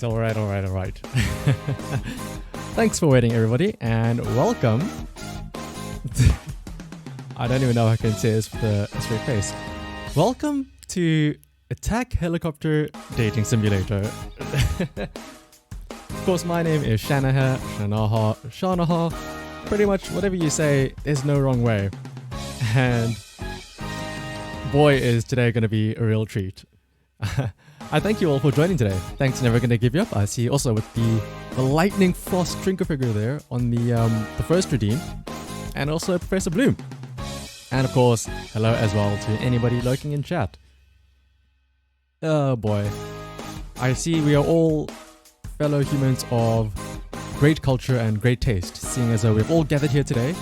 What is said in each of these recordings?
Alright. Thanks for waiting, everybody, and welcome. I don't even know how I can say this with a straight face. Welcome to Attack Helicopter Dating Simulator. Of course, my name is Shanaha. Pretty much whatever you say, there's no wrong way. And boy, is today going to be a real treat. I thank you all for joining today. Thanks, Never Gonna Give You Up. I see also with the Lightning Frost Trinker figure there on the first redeem. And also Professor Bloom. And of course, hello as well to anybody lurking in chat. Oh boy. I see we are all fellow humans of great culture and great taste, seeing as though we've all gathered here today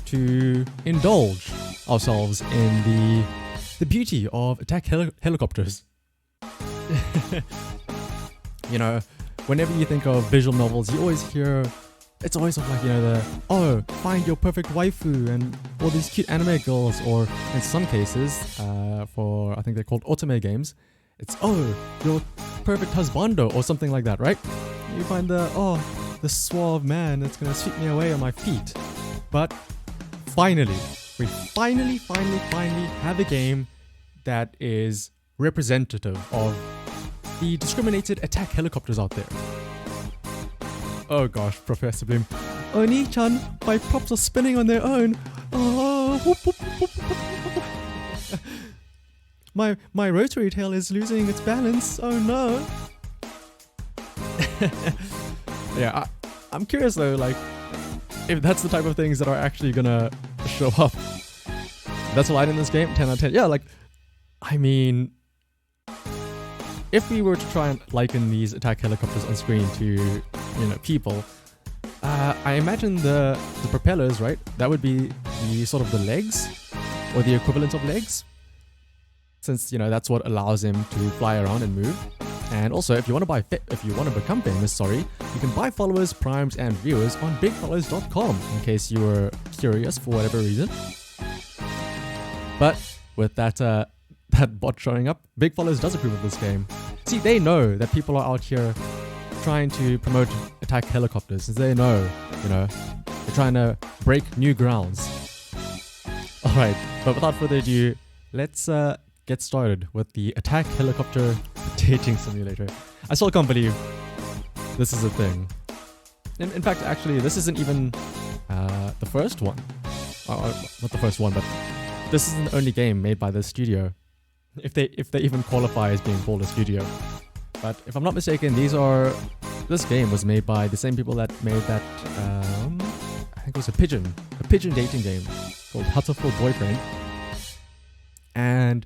to indulge ourselves in the beauty of attack helicopters. You know, whenever you think of visual novels, you always hear, it's always like, you know, find your perfect waifu and all these cute anime girls, or in some cases, for, I think they're called otome games, it's, your perfect husbando or something like that, right? You find the suave man that's gonna sweep me away on my feet. But finally, we finally have a game that is representative of the discriminated attack helicopters out there. Oh gosh, Professor Bloom. Oni-chan, my props are spinning on their own. Oh, whoop, whoop, whoop, whoop. My rotary tail is losing its balance. Oh no. Yeah, I'm curious though, like, if that's the type of things that are actually gonna show up. That's a light in this game, 10 out of 10. Yeah, like, I mean, if we were to try and liken these attack helicopters on screen to, you know, people, I imagine the propellers, right? That would be the sort of the legs, or the equivalent of legs, since, you know, that's what allows him to fly around and move. And also, if you want to become famous, you can buy followers, primes, and viewers on bigfellows.com, in case you were curious for whatever reason. But with that bot showing up, Big Fellows does approve of this game. See, they know that people are out here trying to promote attack helicopters, since they know, you know, they're trying to break new grounds. Alright, but without further ado, let's get started with the Attack Helicopter Dating Simulator. I still can't believe this is a thing. In fact, actually, this isn't even the first one. Not the first one, but this isn't the only game made by this studio, if they even qualify as being called a studio. But if I'm not mistaken, this game was made by the same people that made that, I think it was a pigeon dating game called Hatoful Boyfriend. And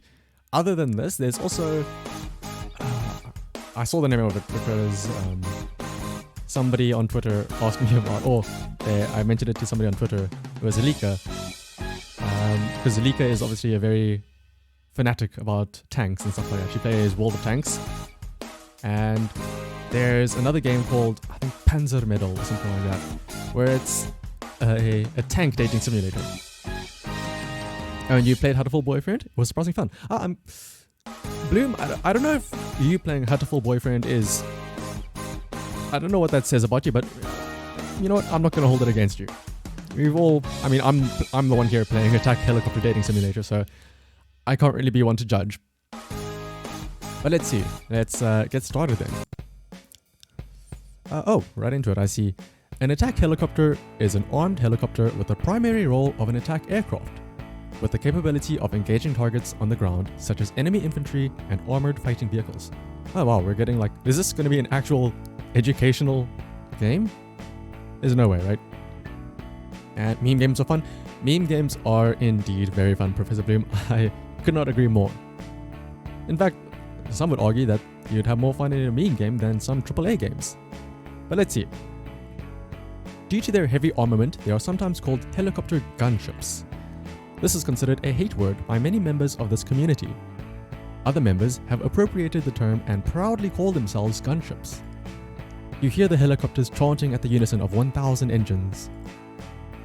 other than this, there's also, I saw the name of it because somebody on Twitter asked me about, I mentioned it to somebody on Twitter. It was Alika. Because Alika is obviously a very fanatic about tanks and stuff like that. She plays World of Tanks. And there's another game called, I think, Panzer Medal or something like that, where it's a tank dating simulator. And you played Hatoful Boyfriend? It was surprisingly fun. Bloom, I don't know if you playing Hatoful Boyfriend is... I don't know what that says about you, but you know what? I'm not going to hold it against you. I'm the one here playing Attack Helicopter Dating Simulator, so I can't really be one to judge. But let's see. Let's get started then. Right into it, I see. An attack helicopter is an armed helicopter with the primary role of an attack aircraft, with the capability of engaging targets on the ground, such as enemy infantry and armored fighting vehicles. Oh wow, we're getting like... Is this going to be an actual educational game? There's no way, right? And meme games are fun. Meme games are indeed very fun, Professor Bloom. I could not agree more. In fact, some would argue that you'd have more fun in a meme game than some AAA games. But let's see. Due to their heavy armament, they are sometimes called helicopter gunships. This is considered a hate word by many members of this community. Other members have appropriated the term and proudly call themselves gunships. You hear the helicopters chanting at the unison of 1,000 engines.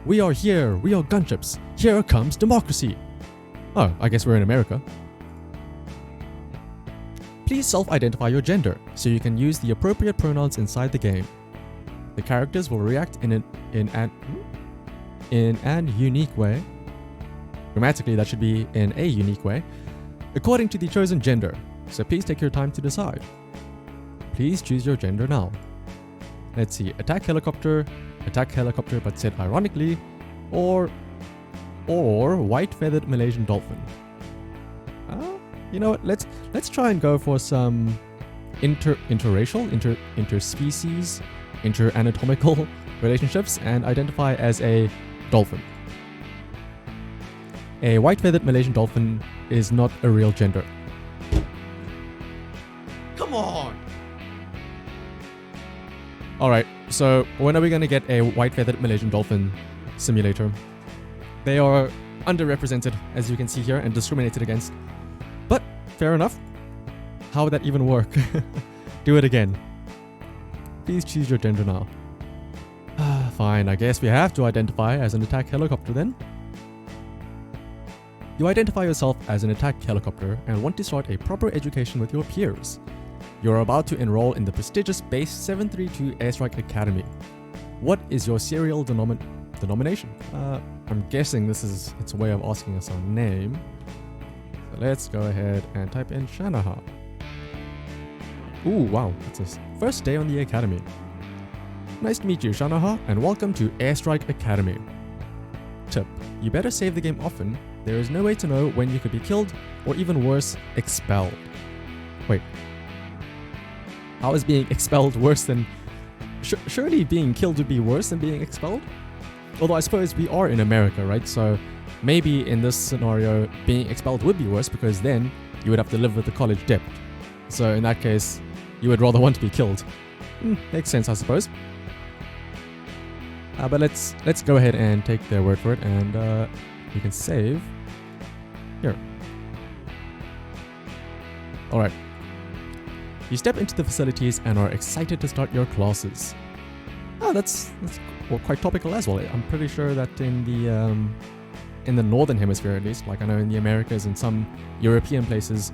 We are here, we are gunships, here comes democracy. Oh, I guess we're in America. Please self-identify your gender, so you can use the appropriate pronouns inside the game. The characters will react in an unique way. Grammatically, that should be in a unique way, according to the chosen gender, so please take your time to decide. Please choose your gender now. Let's see, attack helicopter but said ironically, or white feathered Malaysian dolphin. You know what, let's try and go for some interspecies, interanatomical relationships and identify as a dolphin. A white feathered Malaysian dolphin is not a real gender. Come on! Alright, so when are we gonna get a white feathered Malaysian dolphin simulator? They are underrepresented, as you can see here, and discriminated against. But, fair enough. How would that even work? Do it again. Please choose your gender now. Fine, I guess we have to identify as an attack helicopter then. You identify yourself as an attack helicopter and want to start a proper education with your peers. You're about to enroll in the prestigious Base 732 Airstrike Academy. What is your serial denomination? I'm guessing it's a way of asking us our name. So let's go ahead and type in Shanaha. Ooh, wow, that's his first day on the academy. Nice to meet you, Shanaha, and welcome to Airstrike Academy. Tip: you better save the game often. There is no way to know when you could be killed, or even worse, expelled. Wait. How is being expelled worse than... surely being killed would be worse than being expelled? Although I suppose we are in America, right? So maybe in this scenario, being expelled would be worse because then you would have to live with the college debt. So in that case, you would rather want to be killed. Makes sense, I suppose. But let's go ahead and take their word for it, and we can save here. Alright. You step into the facilities and are excited to start your classes. That's quite topical as well. I'm pretty sure that in the northern hemisphere at least, like I know in the Americas and some European places,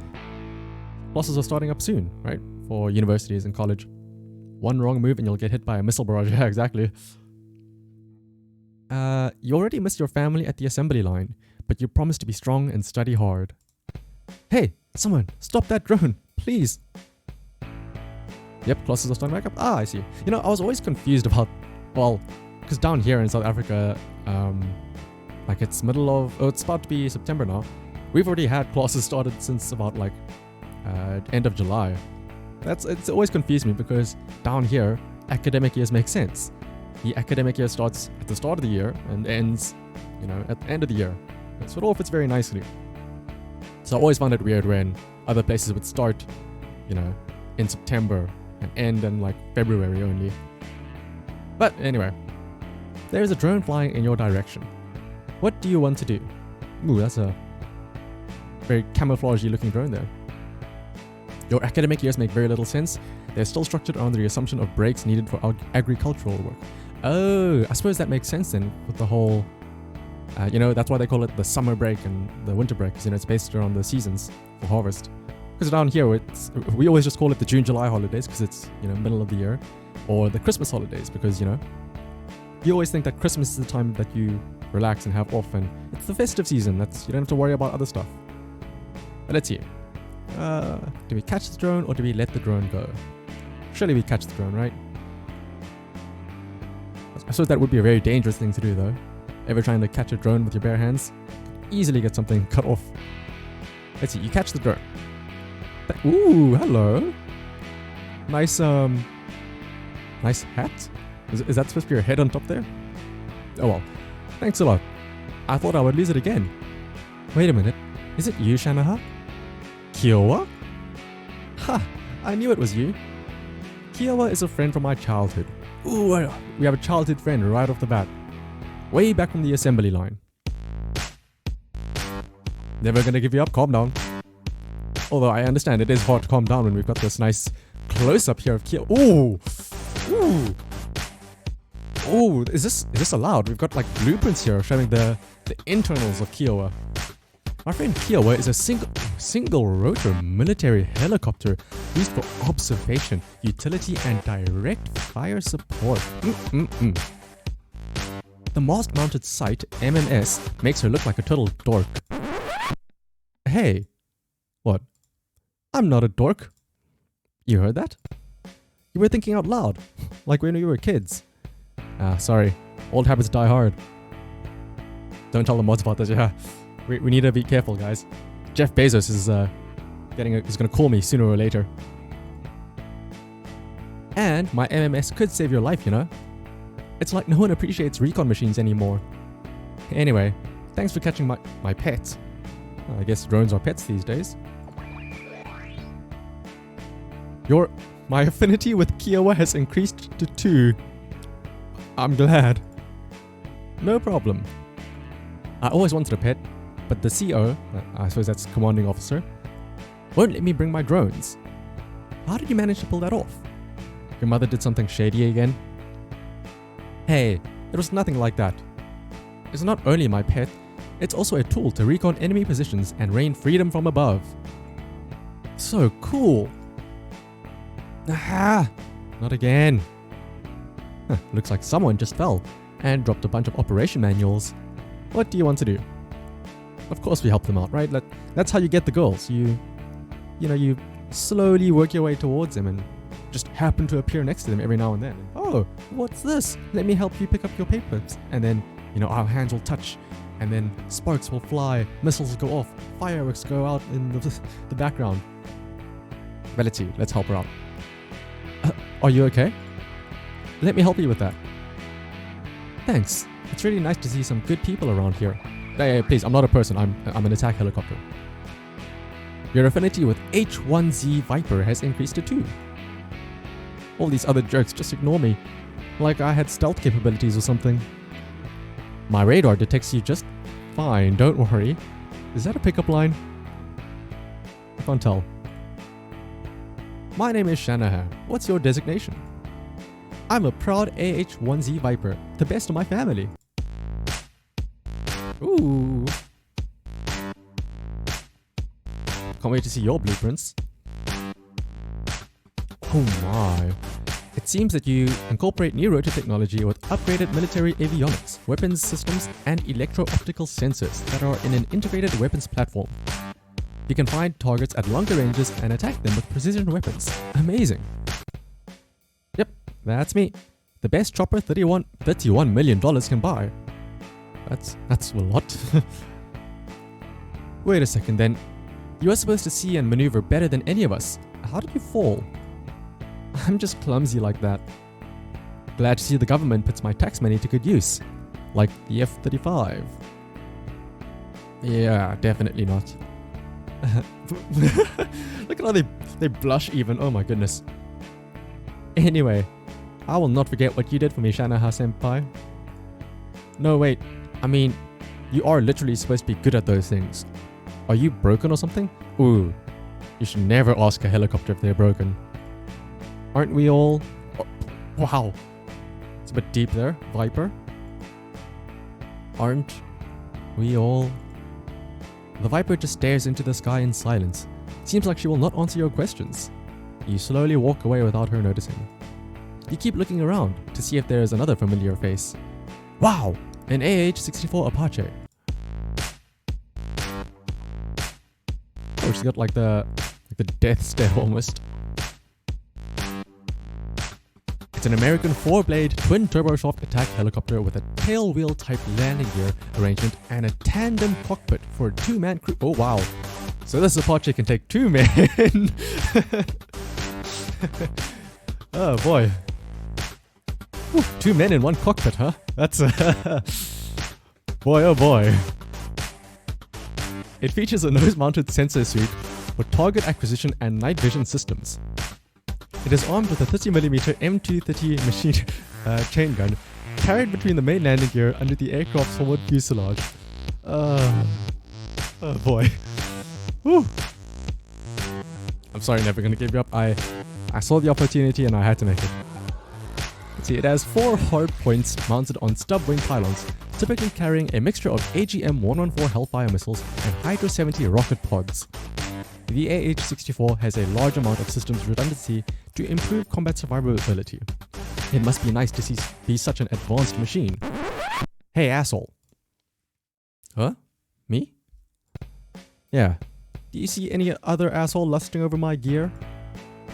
classes are starting up soon, right? For universities and college. One wrong move and you'll get hit by a missile barrage. Yeah, exactly. You already missed your family at the assembly line, but you promised to be strong and study hard. Hey, someone, stop that drone, please. Yep, classes are starting back up. I see. You know, I was always confused about, well, because down here in South Africa, like it's it's about to be September now. We've already had classes started since about like end of July. It's always confused me because down here, academic years make sense. The academic year starts at the start of the year and ends, at the end of the year. So it all fits very nicely. So I always found it weird when other places would start, in September and end in like February only. But anyway, there's a drone flying in your direction. What do you want to do? Ooh, that's a very camouflagey looking drone there. Your academic years make very little sense. They're still structured around the assumption of breaks needed for agricultural work. Oh, I suppose that makes sense then with the whole, that's why they call it the summer break and the winter break, because it's based around the seasons for harvest. Because down here, we always just call it the June-July holidays because it's, middle of the year, or the Christmas holidays because, you always think that Christmas is the time that you relax and have off, and it's the festive season. You don't have to worry about other stuff. But let's see. Do we catch the drone or do we let the drone go? Surely we catch the drone, right? I suppose that would be a very dangerous thing to do though. Ever trying to catch a drone with your bare hands? Easily get something cut off. Let's see, you catch the drone. Ooh, hello. Nice, nice hat? Is that supposed to be your head on top there? Oh well, thanks a lot. I thought I would lose it again. Wait a minute, is it you, Shanaha? Kiowa? Ha! I knew it was you. Kiowa is a friend from my childhood. Ooh, we have a childhood friend right off the bat. Way back from the assembly line. Never gonna give you up, calm down. Although I understand it is hard to calm down when we've got this nice close-up here of Kiowa. Ooh! Ooh! Oh, is this allowed? We've got like blueprints here showing the internals of Kiowa. My friend Kiowa is a single... single rotor military helicopter used for observation, utility, and direct fire support. The mast-mounted sight, MMS, makes her look like a total dork. Hey. What? I'm not a dork. You heard that? You were thinking out loud, like when we were kids. Sorry. Old habits die hard. Don't tell the mods about this, yeah. We need to be careful, guys. Jeff Bezos is gonna call me sooner or later. And my MMS could save your life, you know? It's like no one appreciates recon machines anymore. Anyway, thanks for catching my pets. I guess drones are pets these days. My affinity with Kiowa has increased to 2. I'm glad. No problem. I always wanted a pet, but the CO, I suppose that's commanding officer, won't let me bring my drones. How did you manage to pull that off? Your mother did something shady again? Hey, it was nothing like that. It's not only my pet, it's also a tool to recon enemy positions and rain freedom from above. So cool. Aha! Not again. Looks like someone just fell and dropped a bunch of operation manuals. What do you want to do? Of course we help them out, right? That's how you get the girls. You slowly work your way towards them and just happen to appear next to them every now and then. Oh, what's this? Let me help you pick up your papers. And then, our hands will touch, and then sparks will fly, missiles go off, fireworks go out in the background. But let's see, let's help her out. Are you okay? Let me help you with that. Thanks. It's really nice to see some good people around here. Hey, please, I'm not a person. I'm an attack helicopter. Your affinity with H1Z Viper has increased to 2. All these other jerks just ignore me, like I had stealth capabilities or something. My radar detects you just fine, don't worry. Is that a pickup line? I can't tell. My name is Shanahan. What's your designation? I'm a proud AH-1Z Viper, the best of my family. Ooh. Can't wait to see your blueprints. Oh my. It seems that you incorporate new rotor technology with upgraded military avionics, weapons systems, and electro-optical sensors that are in an integrated weapons platform. You can find targets at longer ranges and attack them with precision weapons. Amazing. Yep, that's me. The best chopper $31 million can buy. That's a lot. Wait a second then. You are supposed to see and maneuver better than any of us. How did you fall? I'm just clumsy like that. Glad to see the government puts my tax money to good use. Like the F-35. Yeah, definitely not. Look at how they blush even. Oh my goodness. Anyway, I will not forget what you did for me, Shanaha-senpai. No, wait. I mean, you are literally supposed to be good at those things. Are you broken or something? Ooh, you should never ask a helicopter if they're broken. Aren't we all... Oh, wow. It's a bit deep there, Viper. Aren't we all... The Viper just stares into the sky in silence. Seems like she will not answer your questions. You slowly walk away without her noticing. You keep looking around to see if there is another familiar face. Wow! An AH-64 Apache. Oh, she's got like the death stare almost. It's an American 4-blade twin turboshaft attack helicopter with a tailwheel type landing gear arrangement and a tandem cockpit for a 2-man crew. Oh wow. So this Apache can take 2 men. Oh boy. Whew, 2 men in 1 cockpit, huh? That's boy oh boy. It features a nose-mounted sensor suite for target acquisition and night vision systems. It is armed with a 30mm M230 machine chain gun carried between the main landing gear under the aircraft's forward fuselage. Oh boy. Whew. I'm sorry, never gonna give you up. I saw the opportunity and I had to make it. Let's see, it has 4 hard points mounted on stub wing pylons, typically carrying a mixture of AGM-114 Hellfire missiles and Hydra 70 rocket pods. The AH-64 has a large amount of systems redundancy to improve combat survivability. It must be nice to be such an advanced machine. Hey, asshole. Huh? Me? Yeah. Do you see any other asshole lusting over my gear?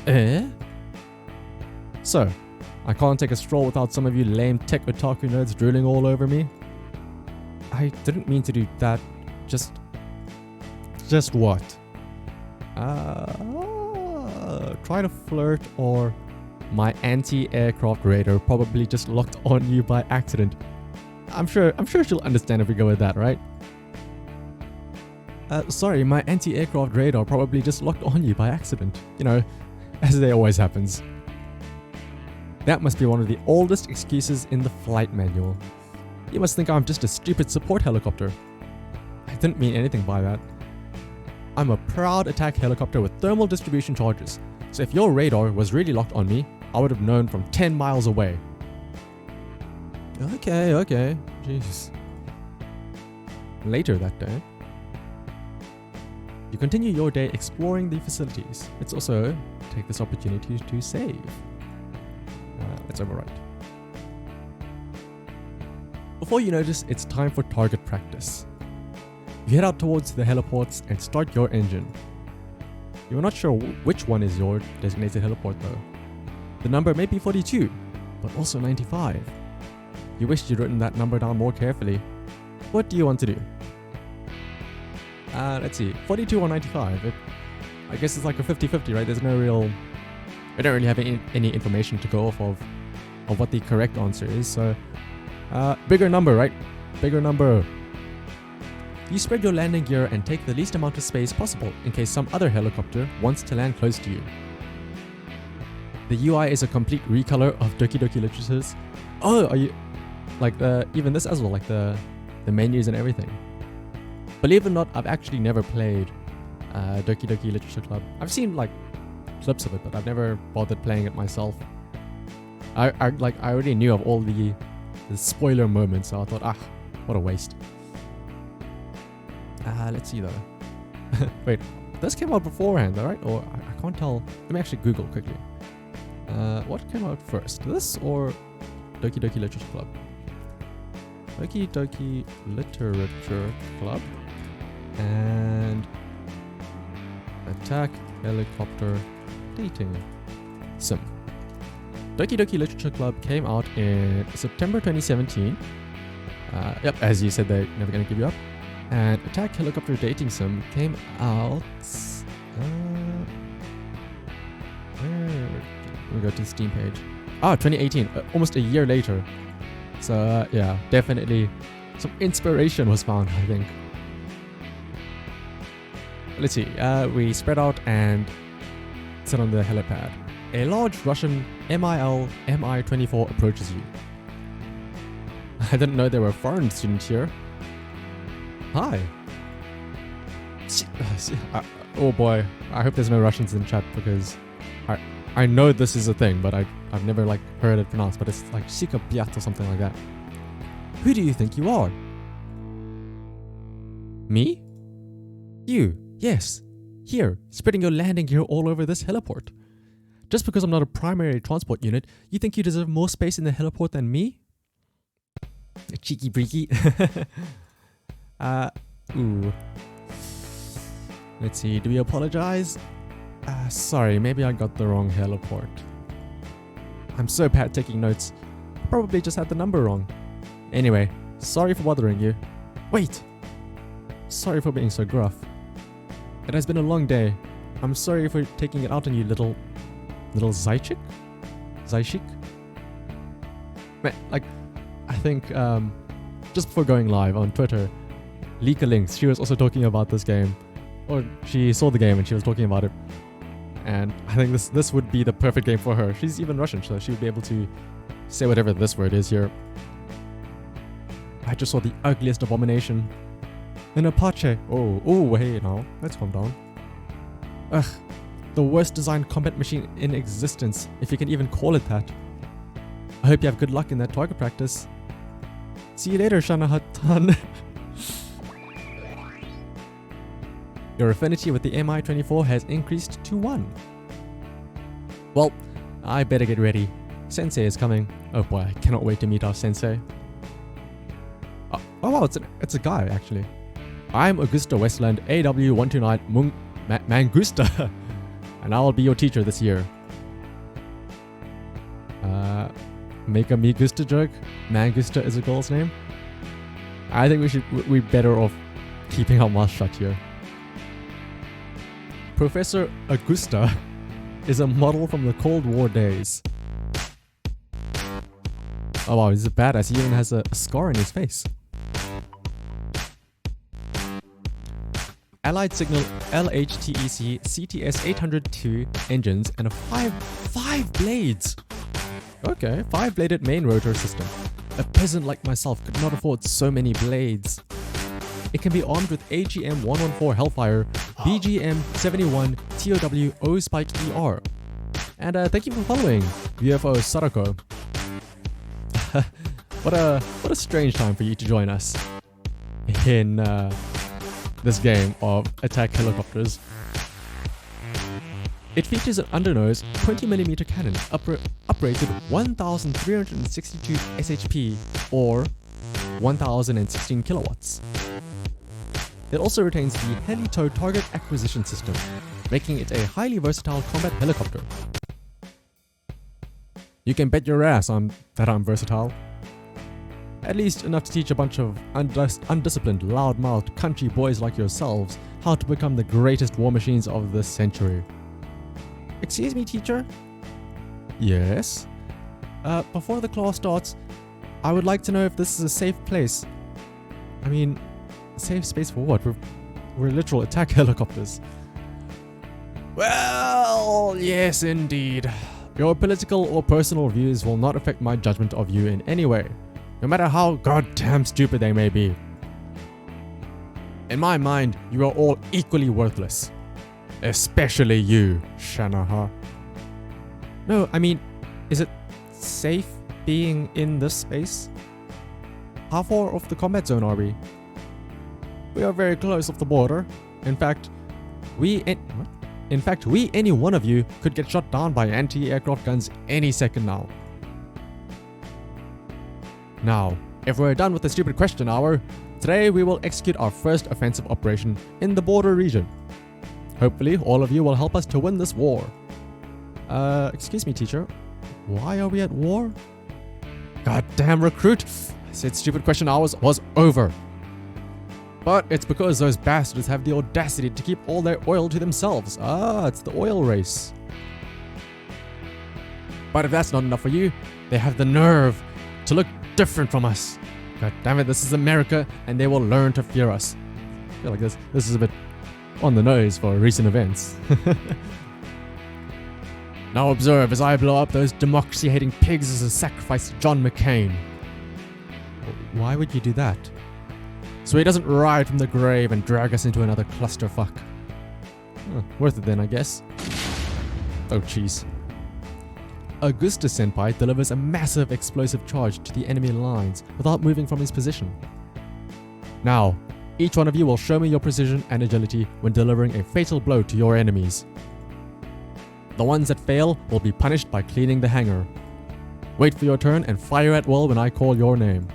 Eh? So, I can't take a stroll without some of you lame tech otaku nerds drooling all over me? I didn't mean to do that. Just what? Try to flirt, or my anti-aircraft radar probably just locked on you by accident. I'm sure she'll understand if we go with that, right? Sorry, my anti-aircraft radar probably just locked on you by accident. You know, as there always happens. That must be one of the oldest excuses in the flight manual. You must think I'm just a stupid support helicopter. I didn't mean anything by that. I'm a proud attack helicopter with thermal distribution charges, so if your radar was really locked on me, I would have known from 10 miles away. Okay. Jeez. Later that day, you continue your day exploring the facilities. Let's also take this opportunity to save. Let's overwrite. Before you notice, it's time for target practice. You head out towards the heliports and start your engine. You're not sure which one is your designated heliport though. The number may be 42, but also 95. You wish you'd written that number down more carefully. What do you want to do? Let's see, 42 or 95. I guess it's like a 50-50, right? There's no real... I don't really have any information to go off of what the correct answer is, so... bigger number, right? Bigger number. You spread your landing gear and take the least amount of space possible in case some other helicopter wants to land close to you. The UI is a complete recolor of Doki Doki Literature's. Oh, are you... Like, even this as well, like the menus and everything. Believe it or not, I've actually never played Doki Doki Literature Club. I've seen, like, clips of it, but I've never bothered playing it myself. I already knew of all the spoiler moments, so I thought, what a waste. Let's see though. Wait, this came out beforehand, alright? Or I can't tell. Let me actually Google quickly. What came out first? This or Doki Doki Literature Club? Doki Doki Literature Club and Attack Helicopter Dating Sim. Doki Doki Literature Club came out in September 2017. Yep, as you said, they're never going to give you up. And Attack Helicopter Dating Sim came out... we go to the Steam page. 2018, almost a year later. So yeah, definitely some inspiration was found, I think. Let's see, we spread out and sit on the helipad. A large Russian Mi-24 approaches you. I didn't know there were foreign students here. Hi. Oh boy, I hope there's no Russians in chat because I know this is a thing, but I've never like heard it pronounced, but it's like Shika Piat or something like that. Who do you think you are? Me? You, yes. Here, spreading your landing gear all over this heliport. Just because I'm not a primary transport unit, you think you deserve more space in the heliport than me? Cheeky breaky. Ooh. Let's see, do we apologize? Sorry, maybe I got the wrong heliport. I'm so bad taking notes. I probably just had the number wrong. Anyway, sorry for bothering you. Wait! Sorry for being so gruff. It has been a long day. I'm sorry for taking it out on you, little Zaychik? Man, like, I think, just before going live on Twitter, Lika Links, she was also talking about this game. Or she saw the game and she was talking about it. And I think this would be the perfect game for her. She's even Russian, so she would be able to say whatever this word is here. I just saw the ugliest abomination. An Apache. Oh, hey, now, let's calm down. Ugh, the worst designed combat machine in existence, if you can even call it that. I hope you have good luck in that target practice. See you later, Shanahatan. Your affinity with the Mi-24 has increased to 1. Well, I better get ready. Sensei is coming. Oh boy, I cannot wait to meet our sensei. Oh wow, it's a guy actually. I'm Augusta Westland AW129 Mangusta, and I will be your teacher this year. Make a Migusta joke? Mangusta is a girl's name? I think we're better off keeping our mouth shut here. Professor Augusta is a model from the Cold War days. Oh wow, he's a badass. He even has a scar on his face. Allied Signal LHTEC CTS 802 engines and a 5 blades. Okay, 5-bladed main rotor system. A peasant like myself could not afford so many blades. It can be armed with AGM-114 Hellfire, BGM-71 TOW O-Spike ER. And thank you for following, UFO Sarako. What a strange time for you to join us in this game of attack helicopters. It features an undernose 20mm cannon, uprated 1362 SHP or 1016 kilowatts. It also retains the Heli-Tow target acquisition system, making it a highly versatile combat helicopter. You can bet your ass that I'm versatile. At least enough to teach a bunch of undisciplined, loud-mouthed country boys like yourselves how to become the greatest war machines of this century. Excuse me, teacher? Yes? Before the class starts, I would like to know if this is a safe place. I mean, safe space for what? We're literal attack helicopters. Well, yes indeed. Your political or personal views will not affect my judgment of you in any way, no matter how goddamn stupid they may be. In my mind, you are all equally worthless. Especially you, Shanaha. No, I mean, is it safe being in this space? How far off the combat zone are we? We are very close off the border. In fact, any one of you could get shot down by anti-aircraft guns any second now. Now, if we're done with the stupid question hour, today we will execute our first offensive operation in the border region. Hopefully, all of you will help us to win this war. Excuse me, teacher. Why are we at war? Goddamn recruit! I said stupid question hours was over. But it's because those bastards have the audacity to keep all their oil to themselves. It's the oil race. But if that's not enough for you, they have the nerve to look different from us. God damn it, this is America, and they will learn to fear us. I feel like this is a bit on the nose for recent events. Now observe as I blow up those democracy-hating pigs as a sacrifice to John McCain. Why would you do that? So he doesn't ride from the grave and drag us into another clusterfuck. Worth it then, I guess. Oh jeez. Augusta Senpai delivers a massive explosive charge to the enemy lines without moving from his position. Now, each one of you will show me your precision and agility when delivering a fatal blow to your enemies. The ones that fail will be punished by cleaning the hangar. Wait for your turn and fire at will when I call your name.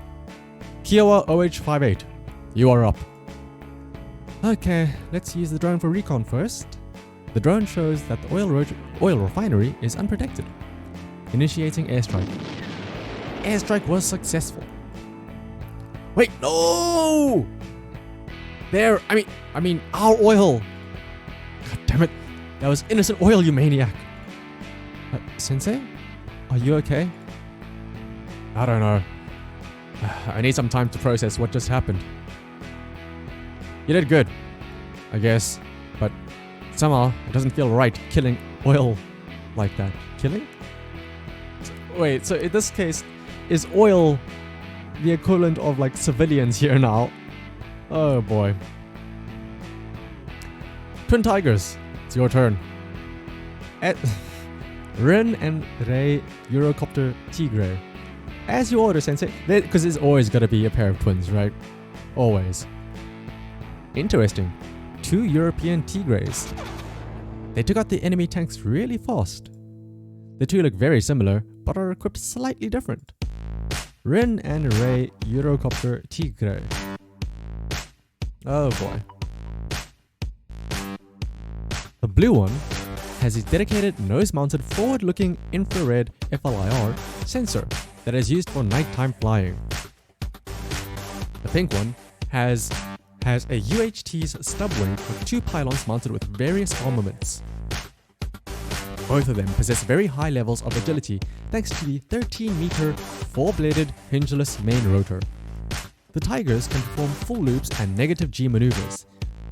Kiowa OH-58, you are up. Okay, let's use the drone for recon first. The drone shows that the oil refinery is unprotected. Initiating airstrike. Airstrike was successful. Wait, no! There, I mean, our oil. God damn it. That was innocent oil, you maniac. Sensei? Are you okay? I don't know. I need some time to process what just happened. You did good, I guess. But somehow, it doesn't feel right killing oil like that. Killing? Wait, so in this case, is oil the equivalent of like civilians here now? Oh boy. Twin Tigers, it's your turn. Ren and Rei Eurocopter Tigre. As you order, Sensei. Because there's always got to be a pair of twins, right? Always. Interesting. 2 European Tigres. They took out the enemy tanks really fast. The two look very similar, but are equipped slightly different. Rin and Ray Eurocopter Tigre. Oh boy. The blue one has a dedicated nose-mounted forward-looking infrared FLIR sensor that is used for nighttime flying. The pink one has a UHT's stub wing with 2 pylons mounted with various armaments. Both of them possess very high levels of agility thanks to the 13-meter 4-bladed hingeless main rotor. The Tigers can perform full loops and negative G maneuvers.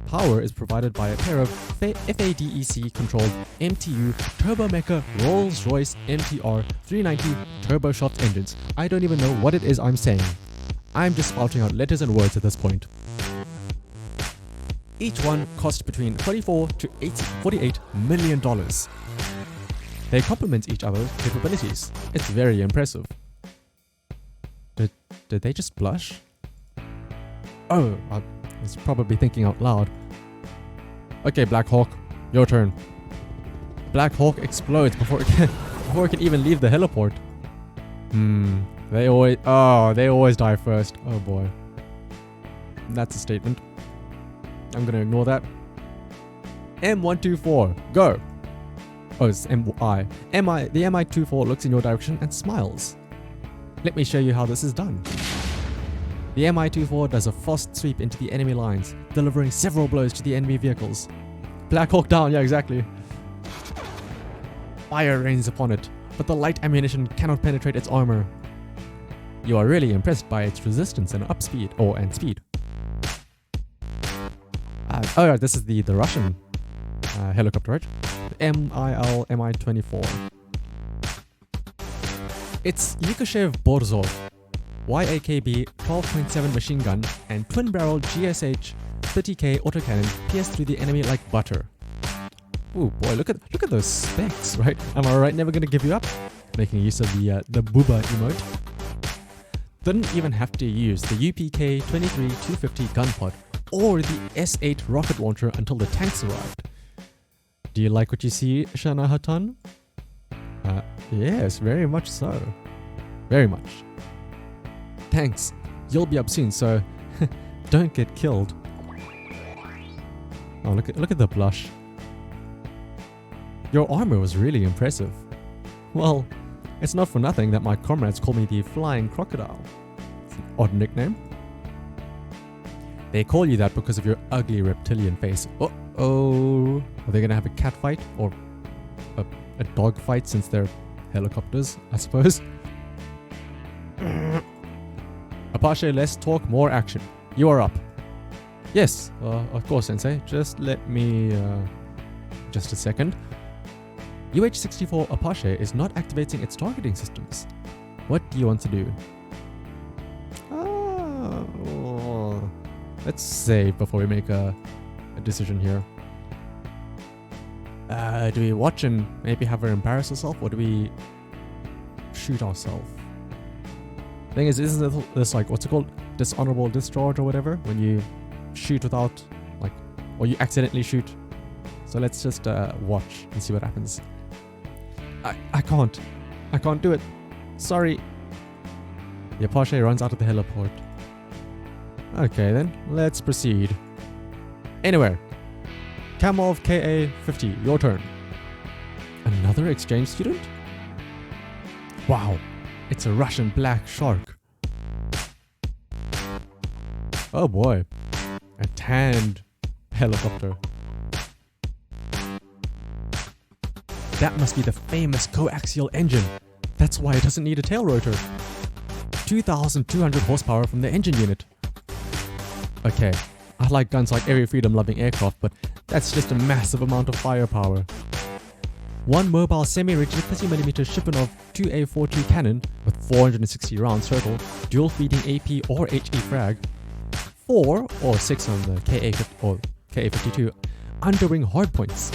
Power is provided by a pair of FADEC-controlled MTU Turbomeca Rolls-Royce MTR 390 turboshaft engines. I don't even know what it is I'm saying. I'm just spouting out letters and words at this point. Each one cost between $24 to $48 million. They complement each other's capabilities. It's very impressive. Did they just blush? Oh, I was probably thinking out loud. Okay, Black Hawk, your turn. Black Hawk explodes before it can even leave the heliport. They always die first. Oh boy. That's a statement. I'm gonna ignore that. M124, go! Oh, it's MI. The MI24 looks in your direction and smiles. Let me show you how this is done. The MI24 does a fast sweep into the enemy lines, delivering several blows to the enemy vehicles. Black Hawk down, yeah, exactly. Fire rains upon it, but the light ammunition cannot penetrate its armor. You are really impressed by its resistance and speed. This is the Russian helicopter, right? The MI-24. It's Yukashev Borzov YAKB 12.7 machine gun and twin-barrel GSH 30K autocannon pierced through the enemy like butter. Ooh boy, look at those specs, right? Am I right? Never gonna give you up. Making use of the booba emote. Didn't even have to use the UPK 23-250 gun pod or the S8 rocket launcher until the tanks arrived. Do you like what you see, Shana Hatan? Yes, very much so. Very much. Thanks. You'll be up soon, so don't get killed. Oh, look at the blush. Your armor was really impressive. Well, it's not for nothing that my comrades call me the Flying Crocodile. It's an odd nickname. They call you that because of your ugly reptilian face. Uh-oh. Are they gonna have a cat fight? Or a dog fight since they're helicopters, I suppose? Apache, less talk, more action. You are up. Yes, of course, Sensei. Just let me... just a second. UH-64 Apache is not activating its targeting systems. What do you want to do? Let's save before we make a decision here. Do we watch and maybe have her embarrass herself, or do we shoot ourselves? Thing is, isn't this like, what's it called? Dishonorable discharge or whatever? When you shoot without, like, or you accidentally shoot. So let's just watch and see what happens. I can't do it. Sorry. The Apache runs out of the heliport. Okay then, let's proceed. Anywhere. Kamov KA-50, your turn. Another exchange student? Wow, it's a Russian black shark. Oh boy, a tanned helicopter. That must be the famous coaxial engine. That's why it doesn't need a tail rotor. 2,200 horsepower from the engine unit. Okay, I like guns like every freedom-loving aircraft, but that's just a massive amount of firepower. One mobile semi-rigid 30mm Shippenov 2A42 cannon with 460 rounds total, dual-feeding AP or HE frag, 4 or 6 on the KA-52 underwing hardpoints,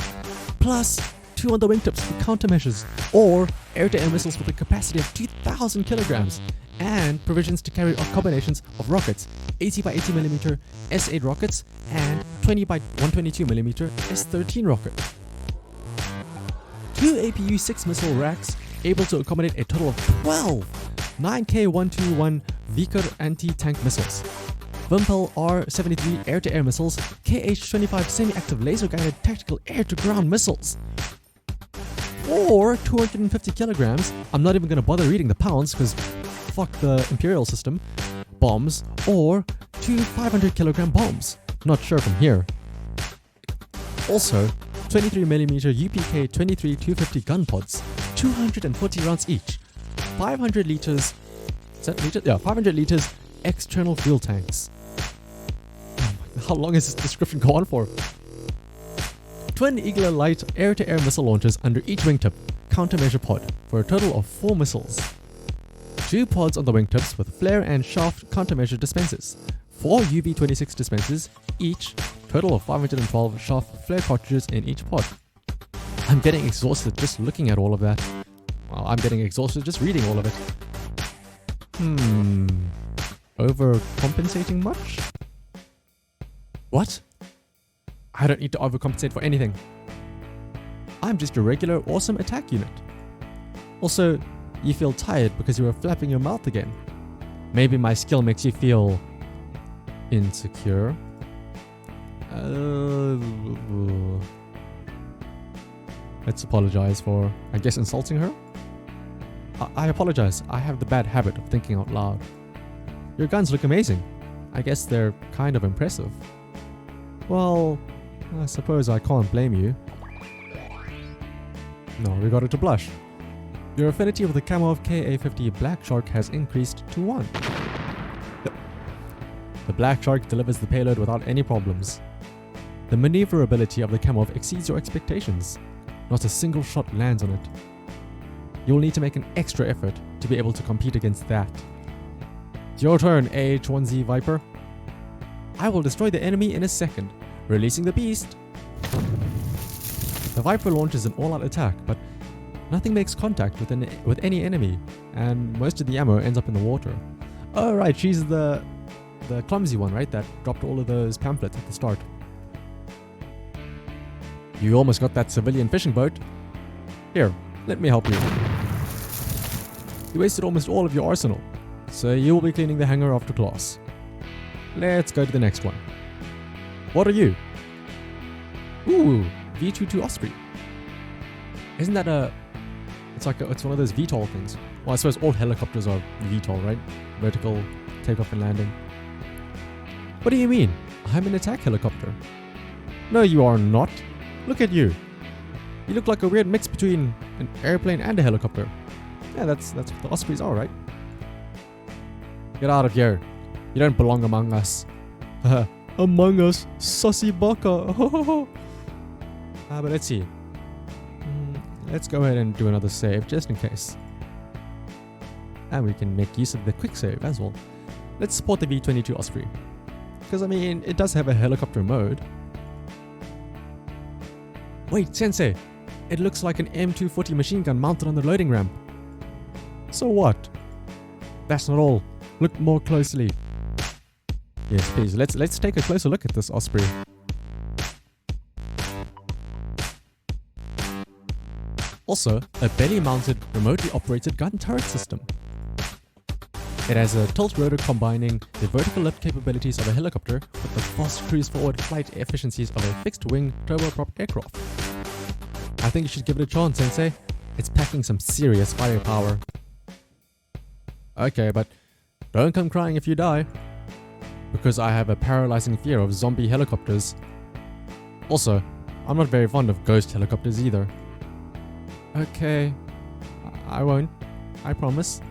plus 2 on the wingtips for countermeasures, or air-to-air missiles with a capacity of 2,000 kilograms, and provisions to carry combinations of rockets, 80 by 80mm S8 rockets, and 20 by 122mm S-13 rocket. 2 APU 6 missile racks able to accommodate a total of 12 9K121 Vickers anti-tank missiles, Wimpel R-73 air-to-air missiles, KH-25 semi-active laser-guided tactical air-to-ground missiles, or 250 kilograms, I'm not even going to bother reading the pounds because fuck the imperial system, bombs, or 2 500 kilogram bombs, not sure from here. Also, 23mm UPK 23 250 gun pods, 240 rounds each, 500 liters, is that liters? Yeah, 500 liters external fuel tanks. How long is this description go on for? Twin Eagle Light air-to-air missile launchers under each wingtip, countermeasure pod, for a total of 4 missiles. 2 pods on the wingtips with flare and shaft countermeasure dispensers, 4 UB-26 dispensers, each, total of 512 shaft flare cartridges in each pod. I'm getting exhausted just looking at all of that. Well, I'm getting exhausted just reading all of it. Overcompensating much? What? I don't need to overcompensate for anything. I'm just a regular awesome attack unit. Also, you feel tired because you were flapping your mouth again. Maybe my skill makes you feel insecure. Let's apologize for, I guess, insulting her. I apologize. I have the bad habit of thinking out loud. Your guns look amazing. I guess they're kind of impressive. Well, I suppose I can't blame you. No, we got it to blush. Your affinity with the camo of KA-50 Black Shark has increased to 1. The Black Shark delivers the payload without any problems. The maneuverability of the camo exceeds your expectations. Not a single shot lands on it. You'll need to make an extra effort to be able to compete against that. It's your turn, AH-1Z Viper. I will destroy the enemy in a second, releasing the beast. The Viper launches an all-out attack, but nothing makes contact with any enemy, and most of the ammo ends up in the water. Oh right, she's the clumsy one, right? That dropped all of those pamphlets at the start. You almost got that civilian fishing boat. Here, let me help you. You wasted almost all of your arsenal, so you will be cleaning the hangar after class. Let's go to the next one. What are you? Ooh, V-22 Osprey. Isn't that a... It's one of those VTOL things. Well, I suppose all helicopters are VTOL, right? Vertical takeoff and landing. What do you mean? I'm an attack helicopter. No, you are not. Look at you. You look like a weird mix between an airplane and a helicopter. Yeah, that's what the Ospreys are, right? Get out of here. You don't belong among us. Among us? Sussy baka. But let's see. Let's go ahead and do another save just in case. And we can make use of the quick save as well. Let's support the V-22 Osprey. Because, I mean, it does have a helicopter mode. Wait, Sensei. It looks like an M240 machine gun mounted on the loading ramp. So what? That's not all. Look more closely. Yes, please. Let's take a closer look at this Osprey. Also, a belly-mounted, remotely operated gun turret system. It has a tilt rotor combining the vertical lift capabilities of a helicopter with the fast cruise forward flight efficiencies of a fixed-wing turboprop aircraft. I think you should give it a chance, Sensei. It's packing some serious firepower. Okay, but don't come crying if you die. Because I have a paralyzing fear of zombie helicopters. Also, I'm not very fond of ghost helicopters either. Okay, I won't. I promise.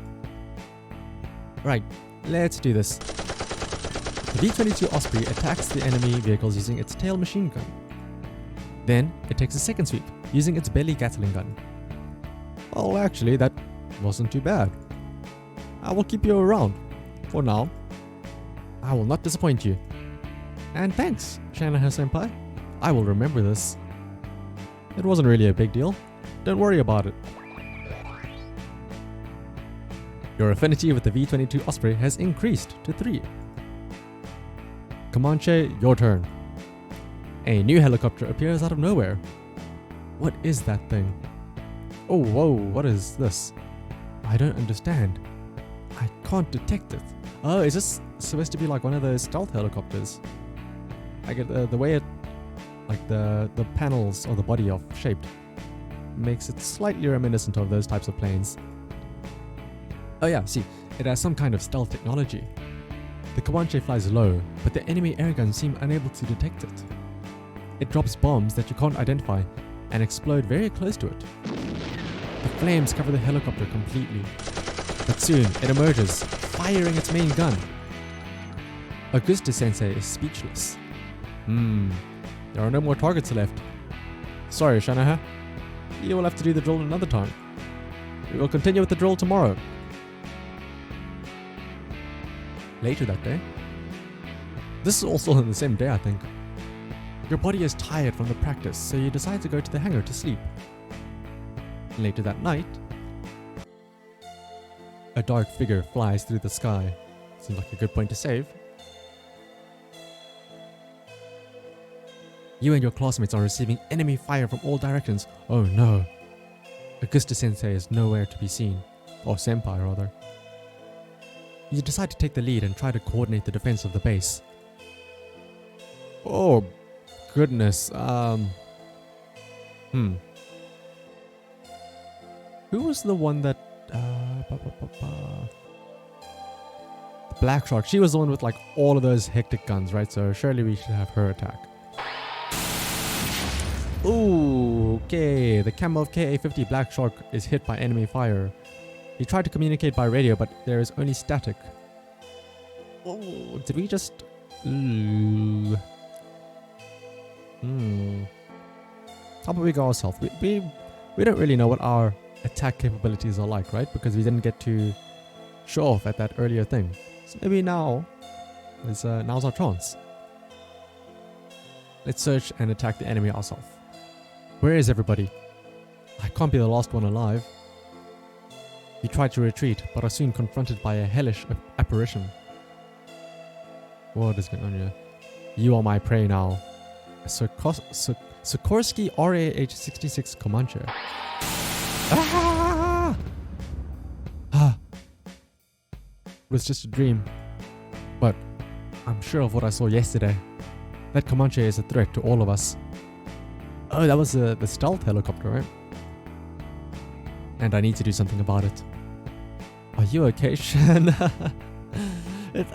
Right, let's do this. The V-22 Osprey attacks the enemy vehicles using its tail machine gun. Then, it takes a second sweep, using its belly Gatling gun. Well, actually, that wasn't too bad. I will keep you around, for now. I will not disappoint you. And thanks, Shanahan-senpai. I will remember this. It wasn't really a big deal. Don't worry about it. Your affinity with the V-22 Osprey has increased to 3. Comanche, your turn. A new helicopter appears out of nowhere. What is that thing? Oh, whoa, what is this? I don't understand. I can't detect it. Oh, is this supposed to be like one of those stealth helicopters? I get the way it, like the panels or the body of shaped, makes it slightly reminiscent of those types of planes. Oh yeah, see, it has some kind of stealth technology. The Comanche flies low, but the enemy airguns seem unable to detect it. It drops bombs that you can't identify and explode very close to it. The flames cover the helicopter completely, but soon it emerges, firing its main gun. Augusta-sensei is speechless. There are no more targets left. Sorry, Shanaha. You will have to do the drill another time. We will continue with the drill tomorrow. Later that day. This is also on the same day, I think. Your body is tired from the practice, so you decide to go to the hangar to sleep. Later that night, a dark figure flies through the sky. Seems like a good point to save. You and your classmates are receiving enemy fire from all directions. Oh no. Augusta-sensei is nowhere to be seen. Or senpai, rather. You decide to take the lead and try to coordinate the defense of the base. Oh, goodness. Who was the one that... Black Shark. She was the one with like all of those hectic guns, right? So surely we should have her attack. Ooh, okay. The camo of KA-50 Black Shark is hit by enemy fire. He tried to communicate by radio, but there is only static. Oh, did we just... Ooh. How about we go ourselves? We don't really know what our attack capabilities are like, right? Because we didn't get to show off at that earlier thing. So maybe now's our chance. Let's search and attack the enemy ourselves. Where is everybody? I can't be the last one alive. You try to retreat, but are soon confronted by a hellish apparition. What is going on here? You are my prey now. A Sikorsky RAH-66 Comanche. Ah! It was just a dream. But I'm sure of what I saw yesterday. That Comanche is a threat to all of us. Oh, that was the stealth helicopter, right? And I need to do something about it. Are you okay, Shan?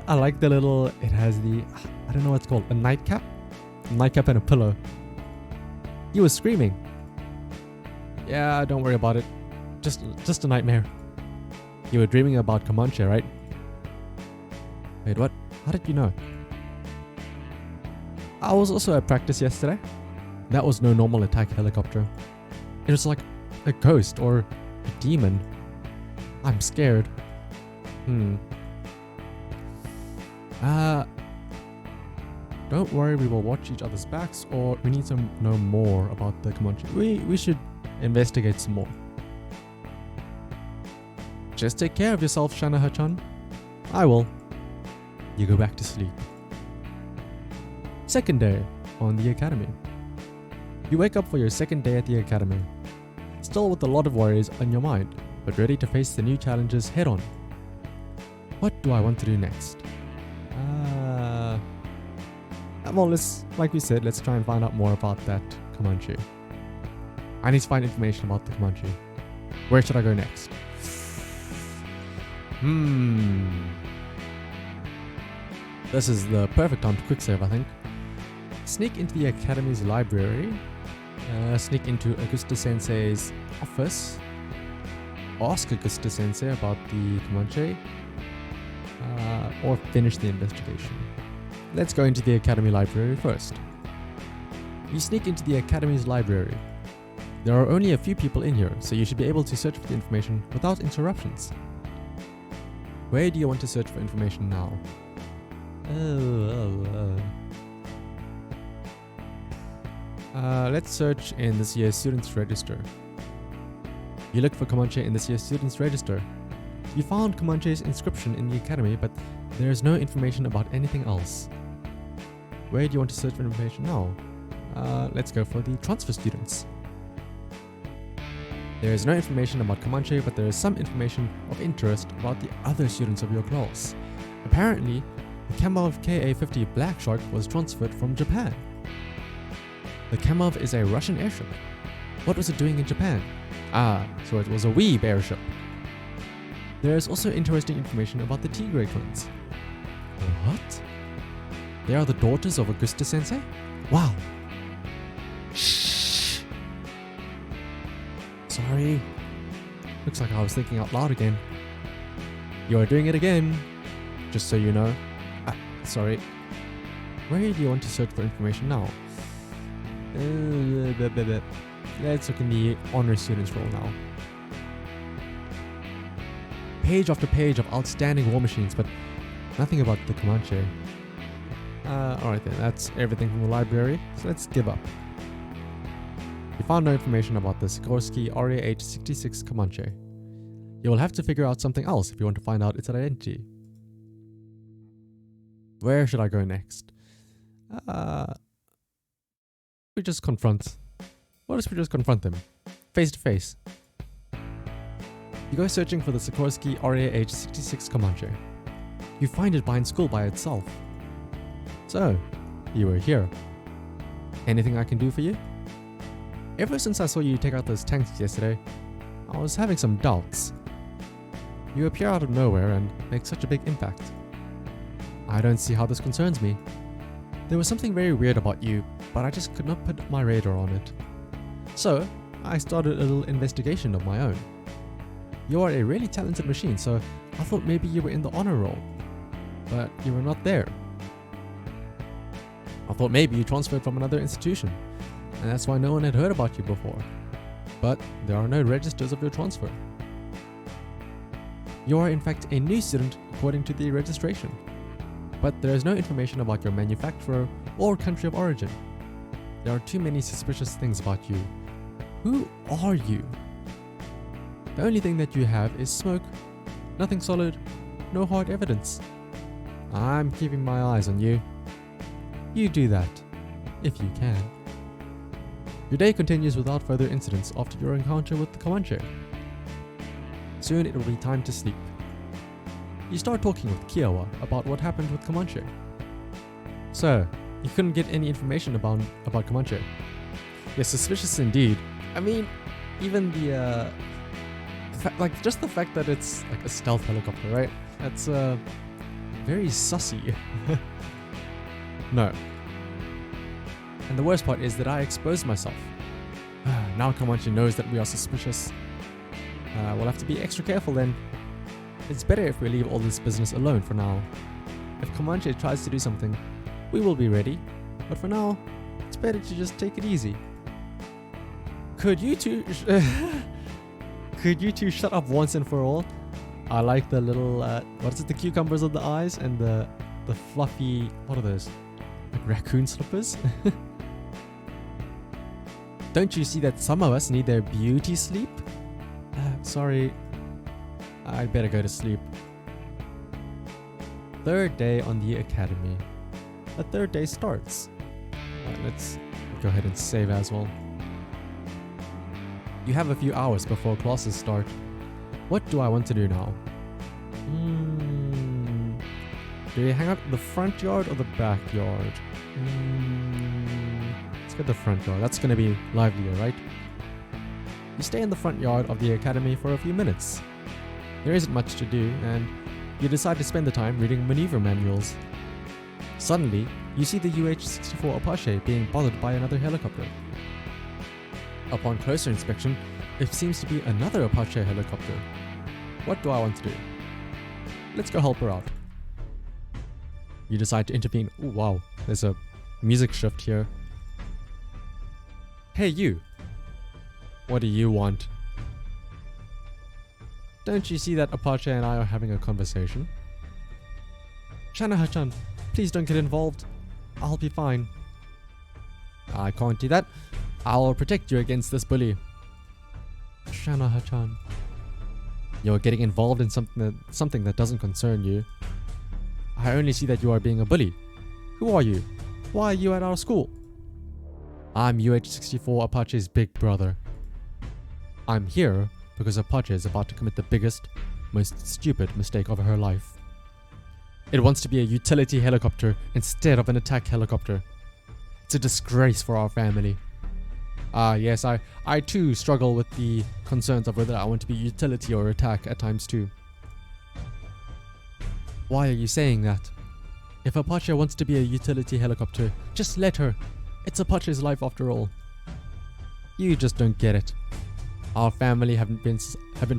I like the little... It has the... I don't know what it's called. A nightcap? A nightcap and a pillow. He was screaming. Yeah, don't worry about it. Just a nightmare. You were dreaming about Comanche, right? Wait, what? How did you know? I was also at practice yesterday. That was no normal attack helicopter. It was like a ghost or a demon. I'm scared. Don't worry, we will watch each other's backs, or we need to know more about the Comanche. We should investigate some more. Just take care of yourself, Shanaha-chan. I will. You go back to sleep. Second day on the academy. You wake up for your second day at the academy. Still with a lot of worries on your mind, but ready to face the new challenges head on. What do I want to do next? Well, like we said, let's try and find out more about that Comanche. I need to find information about the Comanche. Where should I go next? This is the perfect time to quick save, I think. Sneak into the academy's library. Sneak into Augusta-sensei's office. Ask Augusta-sensei about the Comanche. Or finish the investigation. Let's go into the academy library first. You sneak into the academy's library. There are only a few people in here, so you should be able to search for the information without interruptions. Where do you want to search for information now? Let's search in this year's students register. You look for Comanche in this year's students register. You found Comanche's inscription in the academy, but there is no information about anything else. Where do you want to search for information now? Let's go for the transfer students. There is no information about Comanche, but there is some information of interest about the other students of your class. Apparently, the Kamov Ka-50 Black Shark was transferred from Japan. The Kamov is a Russian airship. What was it doing in Japan? Ah, so it was a Weeb airship. There is also interesting information about the Tigre twins. What? They are the daughters of Augusta Sensei? Wow. Shh. Sorry. Looks like I was thinking out loud again. You are doing it again. Just so you know. Sorry. Where do you want to search for information now? Let's look in the honor students role now. Page after page of outstanding war machines, but nothing about the Comanche. Alright then, that's everything from the library, so let's give up. You found no information about the Sikorsky RAH-66 Comanche. You will have to figure out something else if you want to find out its identity. Where should I go next? We just confront. What if we just confront them? Face to face. You go searching for the Sikorsky RAH-66 Comanche. You find it behind school by itself. So, you were here. Anything I can do for you? Ever since I saw you take out those tanks yesterday, I was having some doubts. You appear out of nowhere and make such a big impact. I don't see how this concerns me. There was something very weird about you, but I just could not put my radar on it. So, I started a little investigation of my own. You are a really talented machine, so I thought maybe you were in the honor roll. But you were not there. I thought maybe you transferred from another institution, and that's why no one had heard about you before. But there are no registers of your transfer. You are in fact a new student according to the registration. But there is no information about your manufacturer or country of origin. There are too many suspicious things about you. Who are you? The only thing that you have is smoke, nothing solid, no hard evidence. I'm keeping my eyes on you. You do that, if you can. Your day continues without further incidents after your encounter with the Comanche. Soon it will be time to sleep. You start talking with Kiowa about what happened with Comanche. So, you couldn't get any information about Comanche. Yes, suspicious indeed. I mean, even the just the fact that it's like a stealth helicopter, right? That's very sussy. No. And the worst part is that I exposed myself. Now Comanche knows that we are suspicious. We'll have to be extra careful then. It's better if we leave all this business alone for now. If Comanche tries to do something, we will be ready. But for now, it's better to just take it easy. Could you two shut up once and for all? I like the little, the cucumbers on the eyes and the fluffy, what are those? Like raccoon slippers? Don't you see that some of us need their beauty sleep? Sorry, I'd better go to sleep. Third day on the academy. The third day starts. Let's go ahead and save as well. You have a few hours before classes start. What do I want to do now? Do you hang out in the front yard or the backyard? Let's get the front yard. That's going to be livelier, right? You stay in the front yard of the academy for a few minutes. There isn't much to do, and you decide to spend the time reading maneuver manuals. Suddenly, you see the UH-64 Apache being bothered by another helicopter. Upon closer inspection, it seems to be another Apache helicopter. What do I want to do? Let's go help her out. You decide to intervene. Ooh, wow, there's a music shift here. Hey you! What do you want? Don't you see that Apache and I are having a conversation? Shanaha-chan, please don't get involved. I'll be fine. I can't do that. I'll protect you against this bully. Shanaha-chan. You're getting involved in something that doesn't concern you. I only see that you are being a bully. Who are you? Why are you at our school? I'm UH-64 Apache's big brother. I'm here because Apache is about to commit the biggest, most stupid mistake of her life. It wants to be a utility helicopter instead of an attack helicopter. It's a disgrace for our family. Yes, I too struggle with the concerns of whether I want to be utility or attack at times too. Why are you saying that? If Apache wants to be a utility helicopter, just let her. It's Apache's life after all. You just don't get it. Our family have been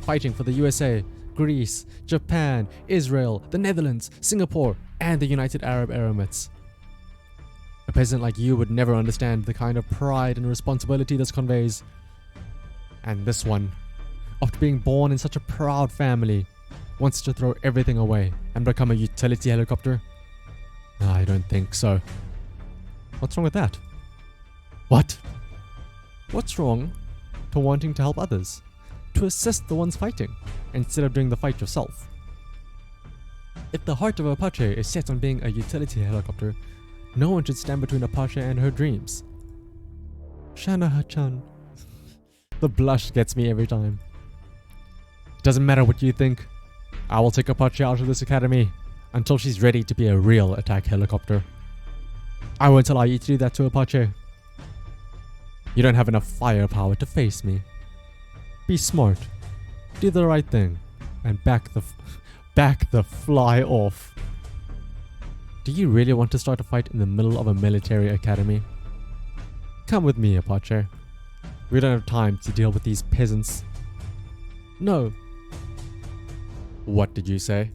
fighting for the USA, Greece, Japan, Israel, the Netherlands, Singapore, and the United Arab Emirates. A peasant like you would never understand the kind of pride and responsibility this conveys. And this one, after being born in such a proud family, wants to throw everything away and become a utility helicopter? I don't think so. What's wrong with that? What? What's wrong to wanting to help others? To assist the ones fighting, instead of doing the fight yourself? If the heart of Apache is set on being a utility helicopter, no one should stand between Apache and her dreams. Shanaha-chan. The blush gets me every time. It doesn't matter what you think. I will take Apache out of this academy until she's ready to be a real attack helicopter. I won't allow you to do that to Apache. You don't have enough firepower to face me. Be smart, do the right thing, and back the fly off. Do you really want to start a fight in the middle of a military academy? Come with me, Apache. We don't have time to deal with these peasants. No. What did you say?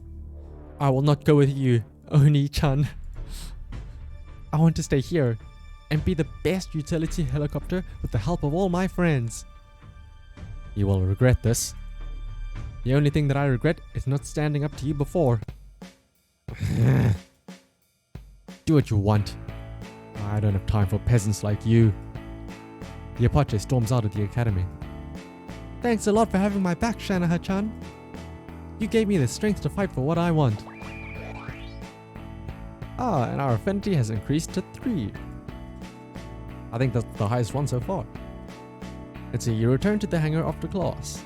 I will not go with you, Oni-chan. I want to stay here and be the best utility helicopter with the help of all my friends. You will regret this. The only thing that I regret is not standing up to you before. Do what you want. I don't have time for peasants like you. The Apache storms out of the academy. Thanks a lot for having my back, Shanaha-chan. You gave me the strength to fight for what I want. And our affinity has increased to 3. I think that's the highest one so far. Let's see, you return to the hangar after class.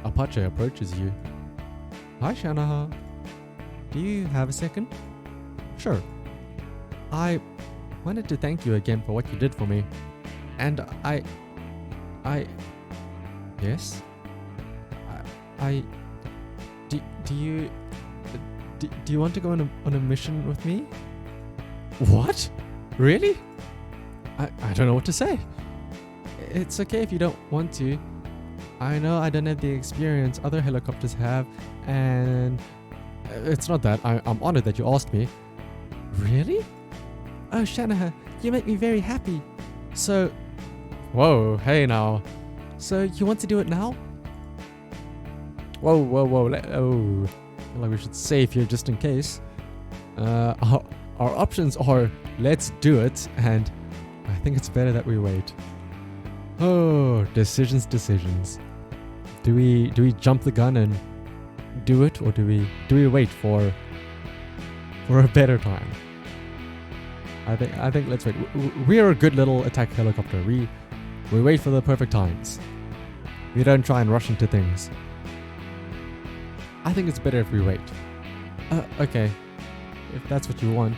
Apache approaches you. Hi, Shanaha. Do you have a second? Sure. I wanted to thank you again for what you did for me. And yes? Do you want to go on a mission with me? What? Really? I don't know what to say. It's okay if you don't want to. I know I don't have the experience other helicopters have, and it's not that. I'm honored that you asked me. Really? Oh, Shanaha, you make me very happy. So... Whoa, hey now. So you want to do it now? Whoa. Like we should save here just in case. Our options are let's do it, and I think it's better that we wait. Oh, decisions. Do we jump the gun and do it, or do we wait for a better time? I think let's wait. We are a good little attack helicopter. We wait for the perfect times. We don't try and rush into things. I think it's better if we wait. Okay. If that's what you want.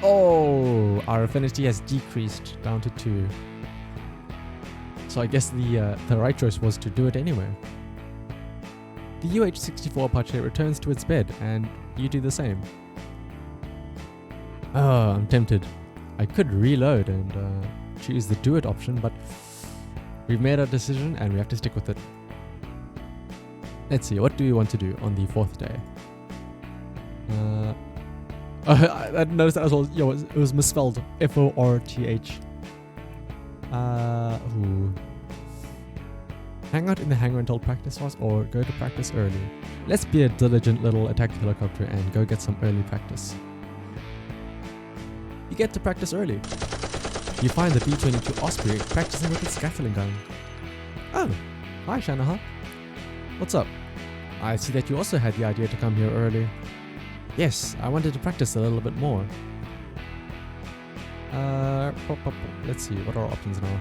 Oh, our affinity has decreased down to 2. So I guess the right choice was to do it anyway. The UH-64 Apache returns to its bed, and you do the same. Oh, I'm tempted. I could reload and choose the do it option, but we've made our decision and we have to stick with it. Let's see, what do we want to do on the 4th day? I noticed that as well. Yo, it was misspelled. F-O-R-T-H. Hang out in the hangar until practice starts, or go to practice early. Let's be a diligent little attack helicopter and go get some early practice. You get to practice early. You find the B-22 Osprey practicing with its scaffolding gun. Oh, hi Shanaha. What's up? I see that you also had the idea to come here early. Yes, I wanted to practice a little bit more. Let's see, what are our options now?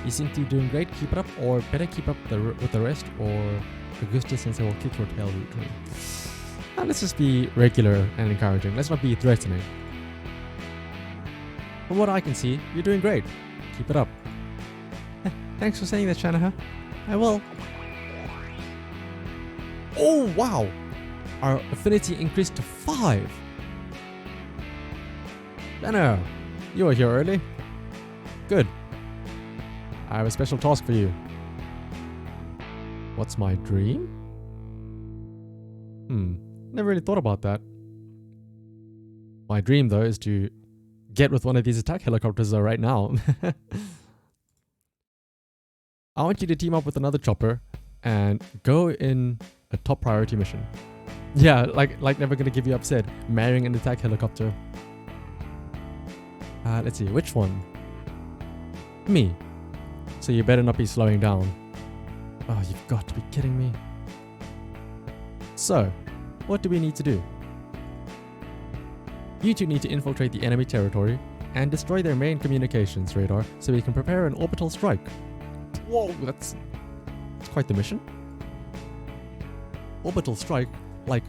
You seem to be doing great, keep it up, or better keep up with the rest, or Augusta Sensei will kick your tail root. Let's just be regular and encouraging. Let's not be threatening. From what I can see, you're doing great. Keep it up. Thanks for saying that, Shanahan. I will. Oh, wow! Our affinity increased to 5. Shanahan, you were here early. Good. I have a special task for you. What's my dream? Never really thought about that. My dream, though, is to get with one of these attack helicopters right now. I want you to team up with another chopper and go in a top priority mission. Yeah, like never gonna give you upset. Marrying an attack helicopter. Let's see, which one? Me. So you better not be slowing down. Oh, you've got to be kidding me. So, what do we need to do? You two need to infiltrate the enemy territory and destroy their main communications radar so we can prepare an orbital strike. Whoa, that's quite the mission. Orbital strike? Like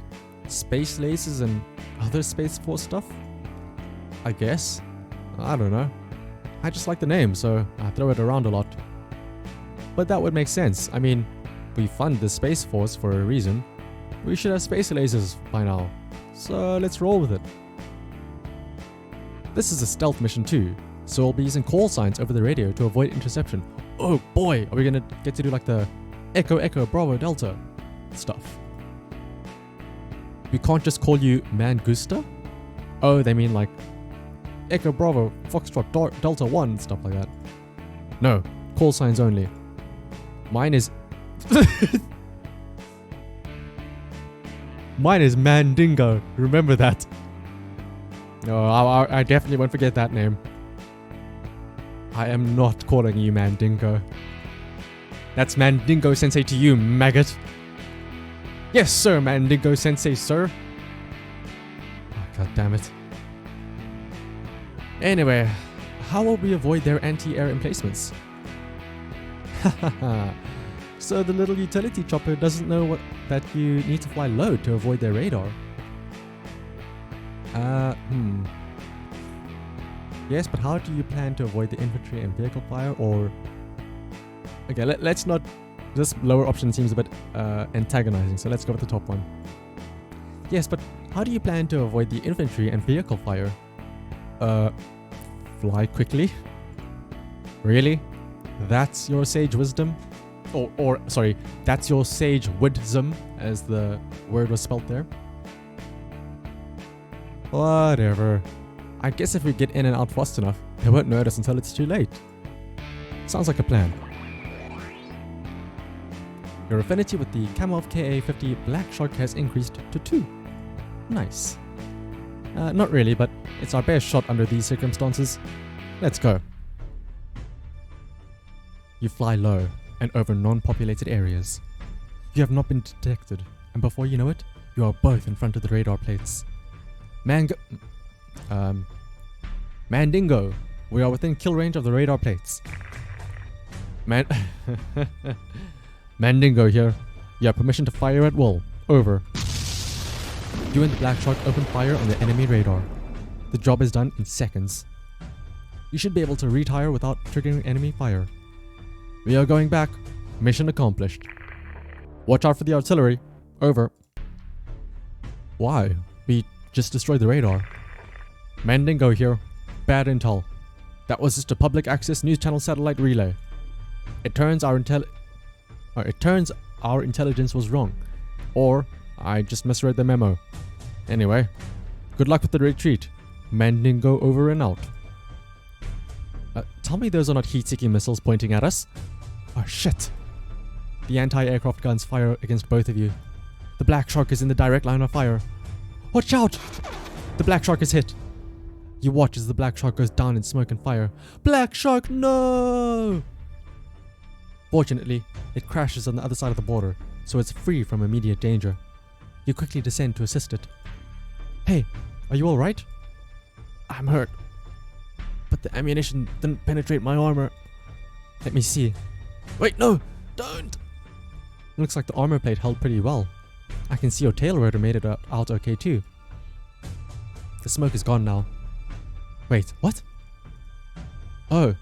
space lasers and other Space Force stuff? I guess. I don't know. I just like the name, so I throw it around a lot. But that would make sense. I mean, we fund the Space Force for a reason. We should have space lasers by now. So let's roll with it. This is a stealth mission too, so we'll be using call signs over the radio to avoid interception. Oh boy, are we gonna get to do like the Echo Echo Bravo Delta stuff? We can't just call you Mangusta? Oh, they mean like Echo Bravo Foxtrot Delta 1, stuff like that. No, call signs only. Mine is... Mine is Mandingo, remember that. No, I definitely won't forget that name. I am not calling you Mandingo. That's Mandingo Sensei to you, maggot. Yes, sir, Mandingo Sensei, sir. Oh, God damn it. Anyway, how will we avoid their anti-air emplacements? Hahaha. So the little utility chopper doesn't know that you need to fly low to avoid their radar. Yes, but how do you plan to avoid the infantry and vehicle fire, or... Okay, let's not... This lower option seems a bit antagonizing, so let's go with the top one. Yes, but how do you plan to avoid the infantry and vehicle fire? Fly quickly? Really? That's your sage wisdom? Or sorry, that's your sage wisdom, as the word was spelt there. Whatever. I guess if we get in and out fast enough, they won't notice until it's too late. Sounds like a plan. Your affinity with the Kamov KA-50 Black Shark has increased to 2. Nice. Not really, but it's our best shot under these circumstances. Let's go. You fly low and over non-populated areas. You have not been detected, and before you know it, you are both in front of the radar plates. Mandingo, we are within kill range of the radar plates. Mandingo here. You have permission to fire at will. Over. You and the Black Shark open fire on the enemy radar. The job is done in seconds. You should be able to retire without triggering enemy fire. We are going back. Mission accomplished. Watch out for the artillery. Over. Why? We just destroyed the radar. Mandingo here. Bad intel. That was just a public access news channel satellite relay. It turns our intelligence was wrong. Or I just misread the memo. Anyway, good luck with the retreat. Mandingo over and out. Tell me those are not heat-seeking missiles pointing at us. Oh shit. The anti-aircraft guns fire against both of you. The Black Shark is in the direct line of fire. Watch out! The Black Shark is hit. You watch as the Black Shark goes down in smoke and fire. Black Shark, no! Fortunately, it crashes on the other side of the border, so it's free from immediate danger. You quickly descend to assist it. Hey, are you alright? I'm hurt. but the ammunition didn't penetrate my armor. Let me see. Wait, no! Don't! Looks like the armor plate held pretty well. I can see your tail rotor made it out okay too. The smoke is gone now. Wait, what? Oh.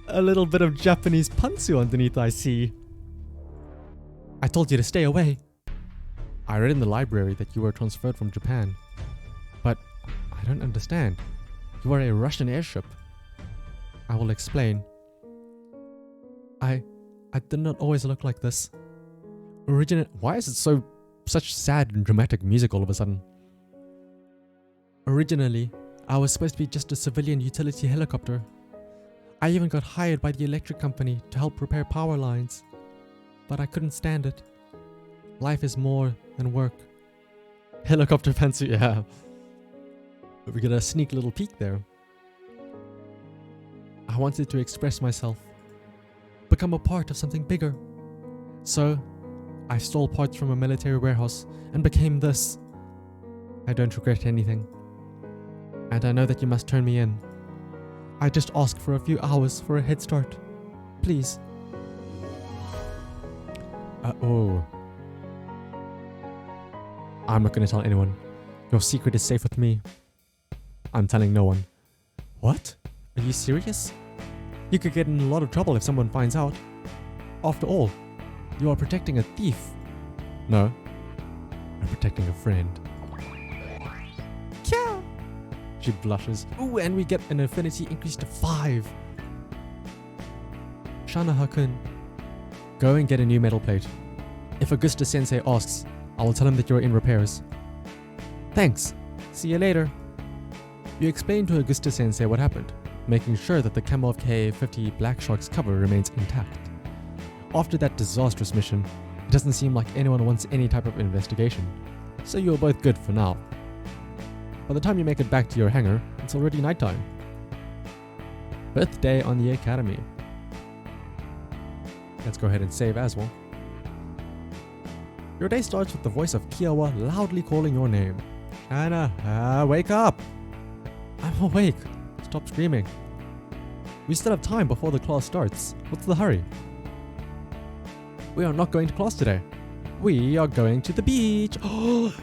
A little bit of Japanese pantsu underneath, I see. I told you to stay away. I read in the library that you were transferred from Japan. But I don't understand. You are a Russian airship. I will explain. I did not always look like this. Why is it such sad and dramatic music all of a sudden? Originally, I was supposed to be just a civilian utility helicopter. I even got hired by the electric company to help repair power lines. But I couldn't stand it. Life is more than work. Helicopter fancy, yeah. We get a sneak little peek there. I wanted to express myself. Become a part of something bigger. So, I stole parts from a military warehouse and became this. I don't regret anything. And I know that you must turn me in. I just ask for a few hours for a head start. Please. Oh. I'm not going to tell anyone. Your secret is safe with me. I'm telling no one. What? Are you serious? You could get in a lot of trouble if someone finds out. After all, you are protecting a thief. No. I'm protecting a friend. Kya? She blushes. Ooh, and we get an affinity increase to 5. Shanaha-kun, go and get a new metal plate. If Augusta Sensei asks, I will tell him that you're in repairs. Thanks. See you later. You explain to Augusta Sensei what happened, making sure that the Kamov Ka-50 Black Shark's cover remains intact. After that disastrous mission, it doesn't seem like anyone wants any type of investigation, so you're both good for now. By the time you make it back to your hangar, it's already nighttime. Birthday on the Academy. Let's go ahead and save as well. Your day starts with the voice of Kiowa loudly calling your name. Anna, wake up! I'm awake. Stop screaming. We still have time before the class starts. What's the hurry? We are not going to class today. We are going to the beach. Oh,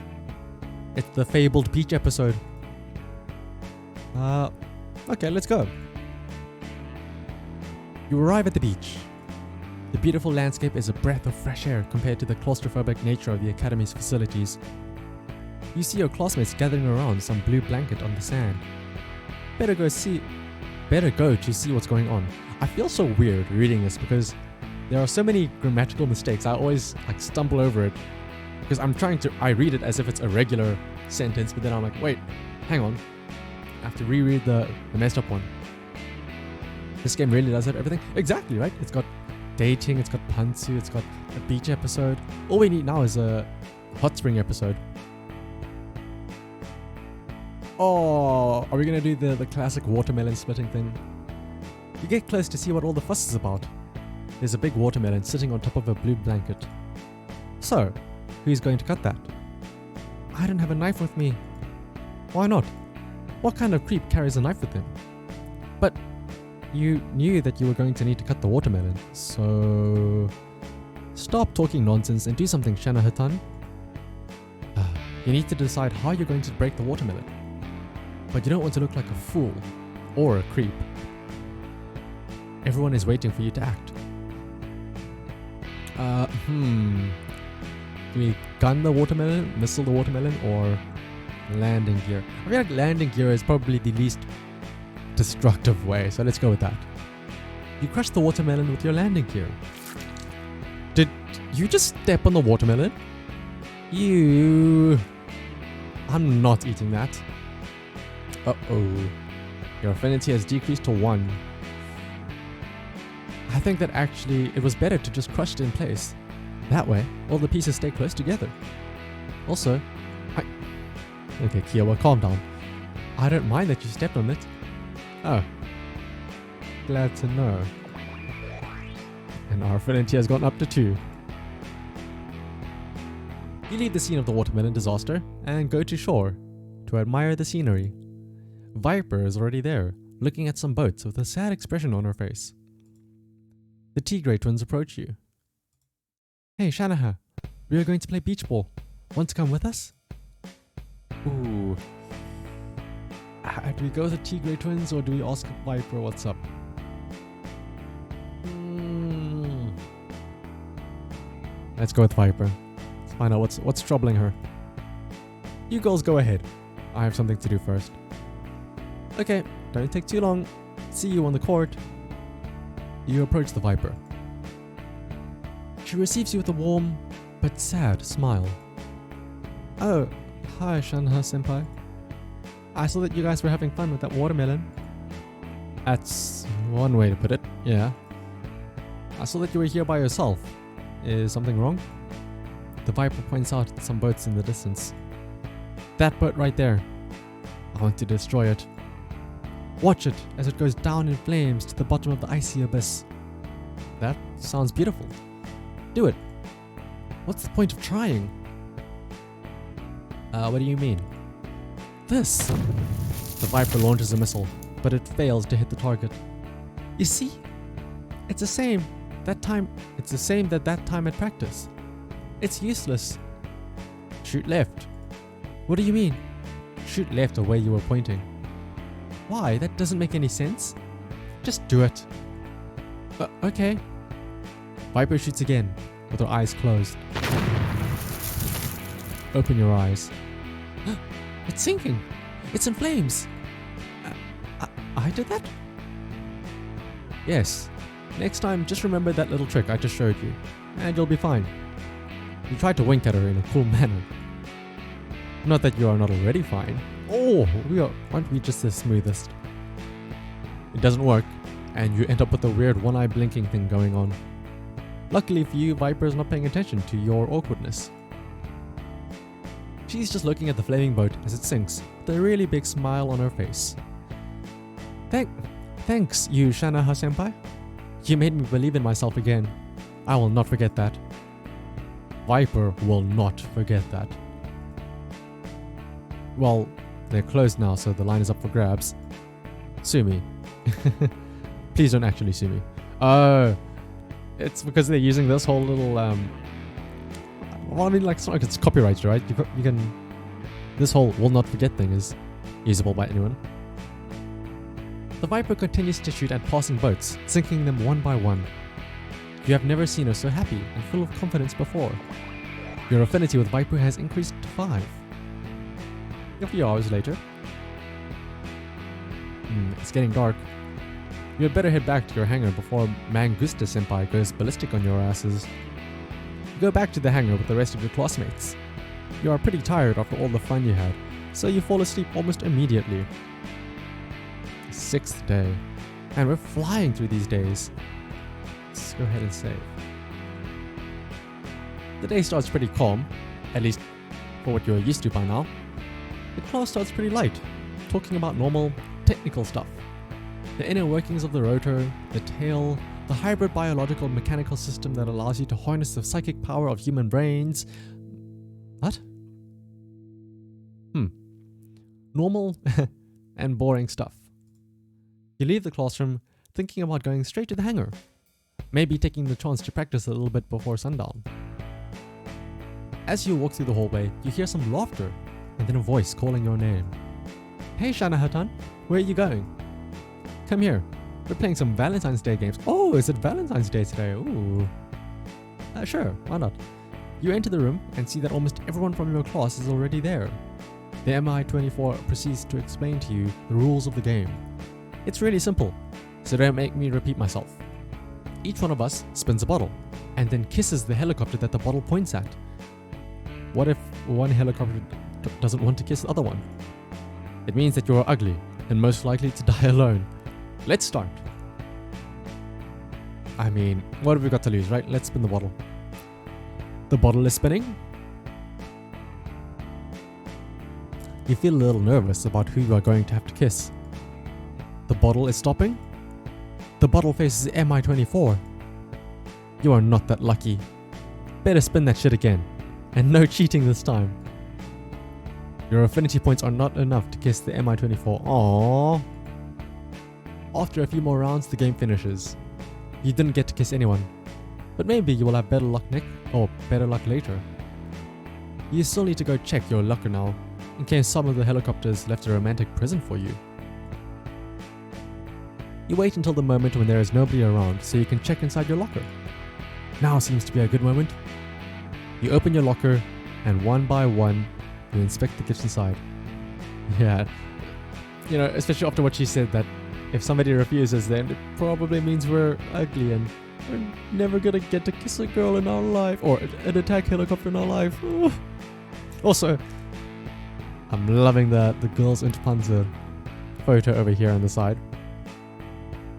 it's the fabled beach episode. Okay, let's go. You arrive at the beach. The beautiful landscape is a breath of fresh air compared to the claustrophobic nature of the Academy's facilities. You see your classmates gathering around some blue blanket on the sand. Better go to see what's going on. I feel so weird reading this because there are so many grammatical mistakes. I always stumble over it because I read it as if it's a regular sentence, but then I'm like, wait, hang on. I have to reread the messed up one. This game really does have everything. Exactly, right? It's got dating, it's got pantsu, it's got a beach episode. All we need now is a hot spring episode. Oh, are we going to do the classic watermelon splitting thing? You get close to see what all the fuss is about. There's a big watermelon sitting on top of a blue blanket. So, who's going to cut that? I don't have a knife with me. Why not? What kind of creep carries a knife with him? But you knew that you were going to need to cut the watermelon, so stop talking nonsense and do something, Shanaha-tan. You need to decide how you're going to break the watermelon. But you don't want to look like a fool or a creep. Everyone is waiting for you to act. Do we gun the watermelon, missile the watermelon, or landing gear? I feel like landing gear is probably the least destructive way, so let's go with that. You crush the watermelon with your landing gear. Did you just step on the watermelon? I'm not eating that. Uh-oh. Your affinity has decreased to 1. I think that actually it was better to just crush it in place. That way, all the pieces stay close together. Also, Okay, Kiowa, calm down. I don't mind that you stepped on it. Oh. Glad to know. And our affinity has gone up to 2. You leave the scene of the watermelon disaster and go to shore to admire the scenery. Viper is already there, looking at some boats with a sad expression on her face. The Tigray twins approach you. Hey, Shanaha, we are going to play beach ball. Want to come with us? Ooh. Do we go with the Tigray twins or do we ask Viper what's up? Let's go with Viper. Let's find out what's troubling her. You girls go ahead. I have something to do first. Okay, don't take too long. See you on the court. You approach the Viper. She receives you with a warm but sad smile. Oh, hi Shanha-senpai. I saw that you guys were having fun with that watermelon. That's one way to put it, yeah. I saw that you were here by yourself. Is something wrong? The Viper points out some boats in the distance. That boat right there. I want to destroy it. Watch it as it goes down in flames to the bottom of the icy abyss. That sounds beautiful. Do it. What's the point of trying? What do you mean? This! The Viper launches a missile, but it fails to hit the target. You see? It's the same that time at practice. It's useless. Shoot left. What do you mean? Shoot left or where you were pointing. Why? That doesn't make any sense. Just do it. Okay. Viper shoots again, with her eyes closed. Open your eyes. It's sinking. It's in flames. I did that? Yes. Next time, just remember that little trick I just showed you, and you'll be fine. You tried to wink at her in a cool manner. Not that you are not already fine. Oh, aren't we just the smoothest? It doesn't work, and you end up with a weird one-eye blinking thing going on. Luckily for you, Viper is not paying attention to your awkwardness. She's just looking at the flaming boat as it sinks, with a really big smile on her face. Thanks, you Shanaha-senpai. You made me believe in myself again. I will not forget that. Viper will not forget that. Well, they're closed now, so the line is up for grabs. Sue me. Please don't actually sue me. It's because they're using this whole little, well, I mean, like, it's not like it's copyrighted, right? You can, this whole will not forget thing is usable by anyone. The Viper continues to shoot at passing boats, sinking them one by one. You have never seen her so happy and full of confidence before. Your affinity with Viper has increased to 5. A few hours later. It's getting dark. You had better head back to your hangar before Mangusta-senpai goes ballistic on your asses. You go back to the hangar with the rest of your classmates. You are pretty tired after all the fun you had, so you fall asleep almost immediately. 6th day. And we're flying through these days. Let's go ahead and save. The day starts pretty calm, at least for what you're used to by now. The class starts pretty light, talking about normal, technical stuff. The inner workings of the rotor, the tail, the hybrid biological mechanical system that allows you to harness the psychic power of human brains. What? Normal and boring stuff. You leave the classroom thinking about going straight to the hangar. Maybe taking the chance to practice a little bit before sundown. As you walk through the hallway, you hear some laughter and then a voice calling your name. Hey Shanaha-tan, where are you going? Come here, we're playing some Valentine's Day games. Oh, is it Valentine's Day today? Ooh. Sure, why not? You enter the room and see that almost everyone from your class is already there. The MI-24 proceeds to explain to you the rules of the game. It's really simple, so don't make me repeat myself. Each one of us spins a bottle, and then kisses the helicopter that the bottle points at. What if one helicopter doesn't want to kiss the other one? It means that you're ugly, and most likely to die alone. Let's start. I mean, what have we got to lose, right? Let's spin the bottle. The bottle is spinning. You feel a little nervous about who you are going to have to kiss. The bottle is stopping. The bottle faces MI-24. You are not that lucky. Better spin that shit again. And no cheating this time. Your affinity points are not enough to kiss the Mi-24. Aww. After a few more rounds, the game finishes. You didn't get to kiss anyone. But maybe you will have better luck or better luck later. You still need to go check your locker now, in case some of the helicopters left a romantic present for you. You wait until the moment when there is nobody around so you can check inside your locker. Now seems to be a good moment. You open your locker and one by one you inspect the gifts inside. Yeah, you know, especially after what she said, that if somebody refuses, then it probably means we're ugly and we're never gonna get to kiss a girl in our life, or an attack helicopter in our life. Also, I'm loving the girls in Panzer photo over here on the side.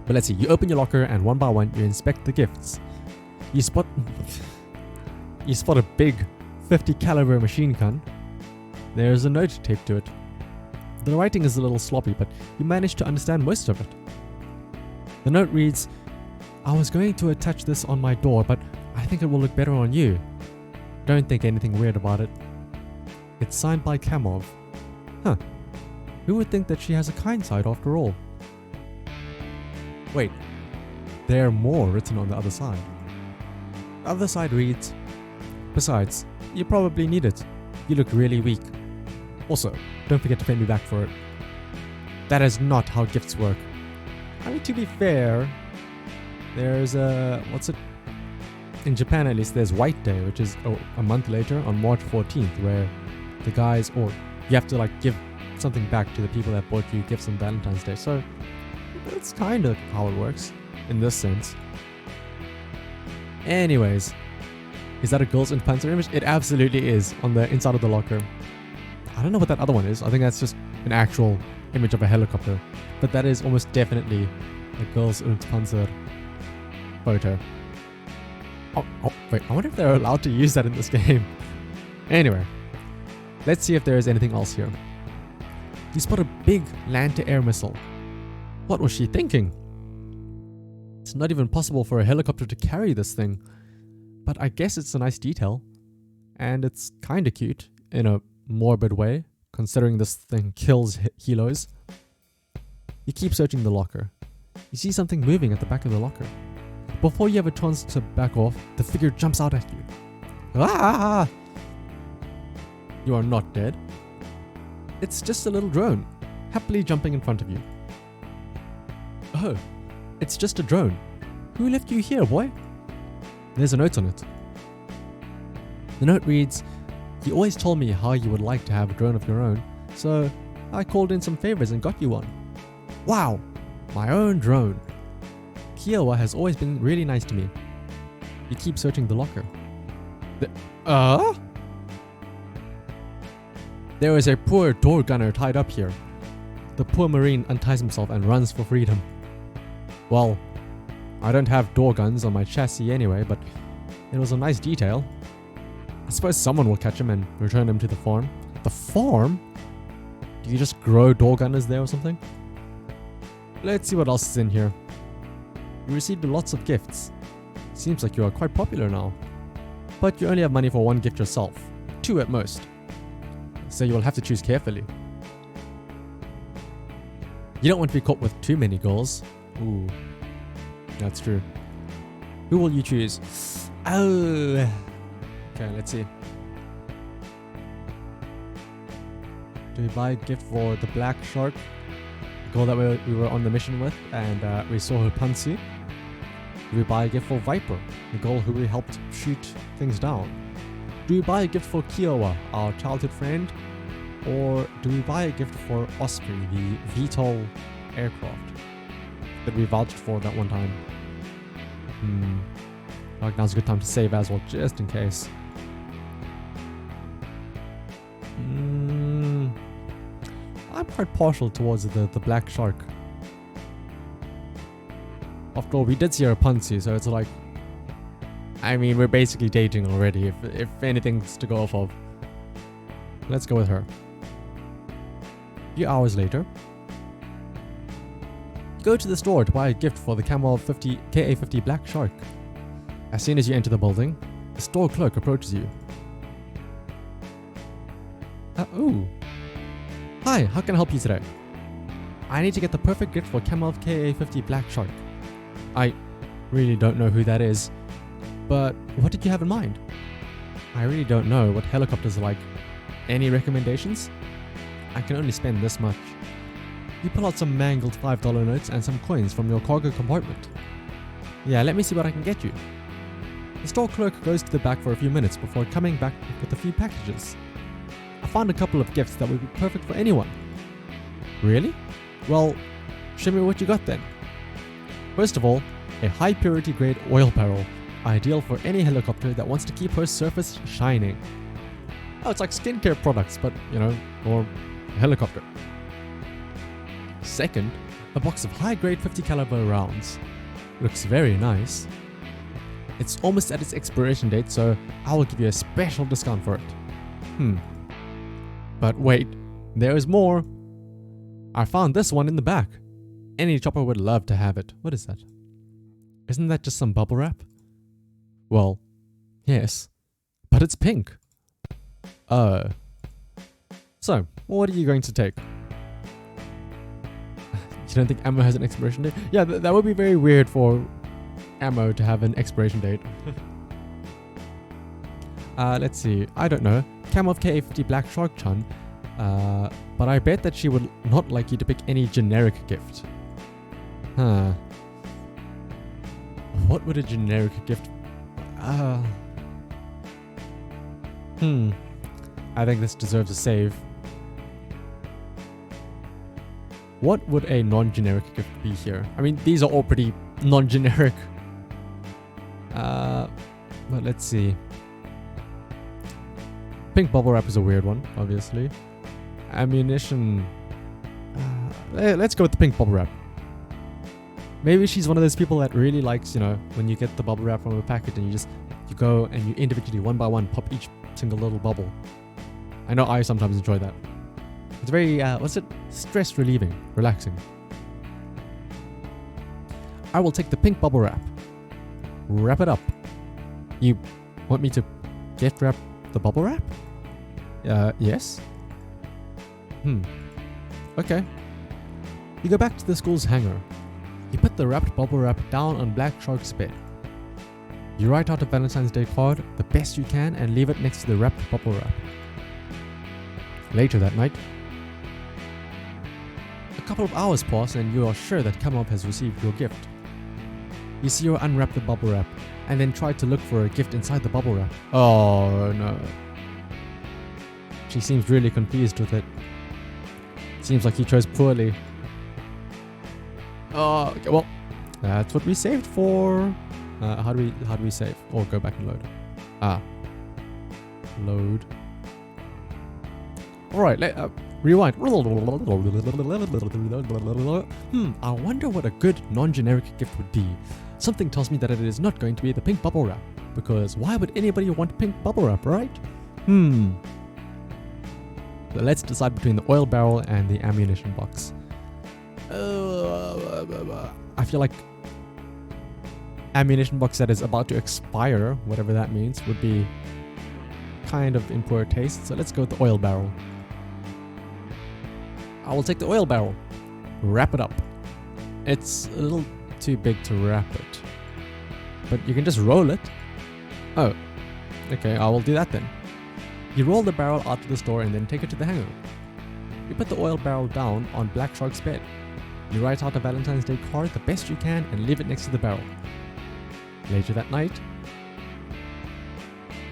But let's see, you open your locker and one by one you inspect the gifts. You spot a big 50 caliber machine gun. There's a note taped to it. The writing is a little sloppy, but you manage to understand most of it. The note reads, "I was going to attach this on my door, but I think it will look better on you. Don't think anything weird about it." It's signed by Kamov. Huh. Who would think that she has a kind side after all? Wait, there are more written on the other side. The other side reads, "Besides, you probably need it. You look really weak. Also, don't forget to pay me back for it." That is not how gifts work. I mean, to be fair, there's in Japan at least, there's White Day, which is a month later on March 14th, where the guys, or you have to like give something back to the people that bought you gifts on Valentine's Day. So that's kind of how it works in this sense. Anyways, is that a Girls in Panzer image? It absolutely is, on the inside of the locker. I don't know what that other one is. I think that's just an actual image of a helicopter. But that is almost definitely a Girls in Panzer photo. Oh, wait, I wonder if they're allowed to use that in this game. Anyway, let's see if there is anything else here. You spot a big land-to-air missile. What was she thinking? It's not even possible for a helicopter to carry this thing. But I guess it's a nice detail. And it's kinda cute, in a morbid way, considering this thing kills helos. You keep searching the locker. You see something moving at the back of the locker. Before you have a chance to back off, the figure jumps out at you. Ah! You are not dead. It's just a little drone, happily jumping in front of you. Oh, it's just a drone. Who left you here, boy? There's a note on it. The note reads, "You always told me how you would like to have a drone of your own, so I called in some favors and got you one. Wow, my own drone. Kiowa has always been really nice to me." You keep searching the locker. There is a poor door gunner tied up here. The poor Marine unties himself and runs for freedom. Well, I don't have door guns on my chassis anyway, but it was a nice detail. I suppose someone will catch him and return him to the farm. The farm? Do you just grow door gunners there or something? Let's see what else is in here. You received lots of gifts. Seems like you are quite popular now. But you only have money for one gift yourself. 2 at most. So you will have to choose carefully. You don't want to be caught with too many girls. Ooh, that's true. Who will you choose? Oh, okay, let's see. Do we buy a gift for the black shark, the girl that we were on the mission with, and we saw her Pansy? Do we buy a gift for Viper, the girl who we helped shoot things down? Do we buy a gift for Kiowa, our childhood friend? Or do we buy a gift for Osprey, the VTOL aircraft that we vouched for that one time? Like, now's a good time to save as well, just in case. I'm quite partial towards the black shark. After all, we did see her Pansy, so it's like, I mean, we're basically dating already, if anything's to go off of. Let's go with her. A few hours later, you go to the store to buy a gift for the Camel KA-50 Black Shark. As soon as you enter the building, the store clerk approaches you. Ooh, Hi, how can I help you today? I need to get the perfect gift for Camel KA50 Black Shark. I really don't know who that is, but what did you have in mind? I really don't know what helicopters are like. Any recommendations? I can only spend this much. You pull out some mangled $5 notes and some coins from your cargo compartment. Yeah, let me see what I can get you. The store clerk goes to the back for a few minutes before coming back with a few packages. I found a couple of gifts that would be perfect for anyone. Really? Well, show me what you got then. First of all, a high purity grade oil barrel, ideal for any helicopter that wants to keep her surface shining. Oh, it's like skincare products, but, or a helicopter. Second, a box of high grade 50 caliber rounds. Looks very nice. It's almost at its expiration date, so I will give you a special discount for it. But wait, there is more. I found this one in the back. Any chopper would love to have it. What is that? Isn't that just some bubble wrap? Well, yes, but it's pink. So, what are you going to take? You don't think ammo has an expiration date? Yeah, that would be very weird for ammo to have an expiration date. Let's see. I don't know. Cam of KA50 Black Shark Chun. But I bet that she would not like you to pick any generic gift. What would a generic gift... I think this deserves a save. What would a non-generic gift be here? I mean, these are all pretty non-generic. But let's see. Pink bubble wrap is a weird one, obviously. Ammunition. Let's go with the pink bubble wrap. Maybe she's one of those people that really likes, when you get the bubble wrap from a packet and you go and you individually, one by one, pop each single little bubble. I know I sometimes enjoy that. It's very, stress relieving, relaxing. I will take the pink bubble wrap. Wrap it up. You want me to gift wrap the bubble wrap? Yes. Okay. You go back to the school's hangar. You put the wrapped bubble wrap down on Black Shark's bed. You write out a Valentine's Day card the best you can and leave it next to the wrapped bubble wrap. Later that night, a couple of hours pass and you are sure that Kamov has received your gift. You see her unwrap the bubble wrap and then try to look for a gift inside the bubble wrap. Oh no. She seems really confused with it. Seems like he chose poorly. Oh, okay, well, that's what we saved for. How do we save? Or go back and load. Load. Alright, rewind. I wonder what a good non-generic gift would be. Something tells me that it is not going to be the pink bubble wrap. Because why would anybody want pink bubble wrap, right? So let's decide between the oil barrel and the ammunition box. I feel like ammunition box that is about to expire, whatever that means, would be kind of in poor taste. So let's go with the oil barrel. I will take the oil barrel. Wrap it up. It's a little too big to wrap it, but you can just roll it. Oh, okay, I will do that then. You roll the barrel out to the store and then take it to the hangar. You put the oil barrel down on Black Shark's bed. You write out a Valentine's Day card the best you can and leave it next to the barrel. Later that night,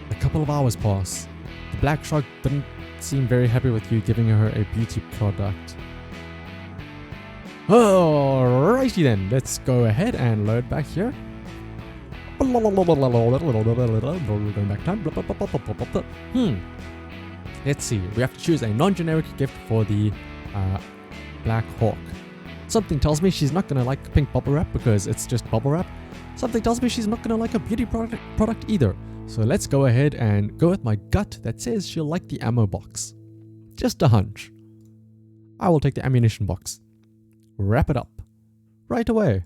a couple of hours pass. The Black Shark didn't seem very happy with you giving her a beauty product. Alrighty then, let's go ahead and load back here. Going back time. Let's see, we have to choose a non-generic gift for the Black Hawk. Something tells me she's not gonna like pink bubble wrap because it's just bubble wrap. Something tells me she's not gonna like a beauty product either. So let's go ahead and go with my gut that says she'll like the ammo box. Just a hunch. I will take the ammunition box. Wrap it up. Right away.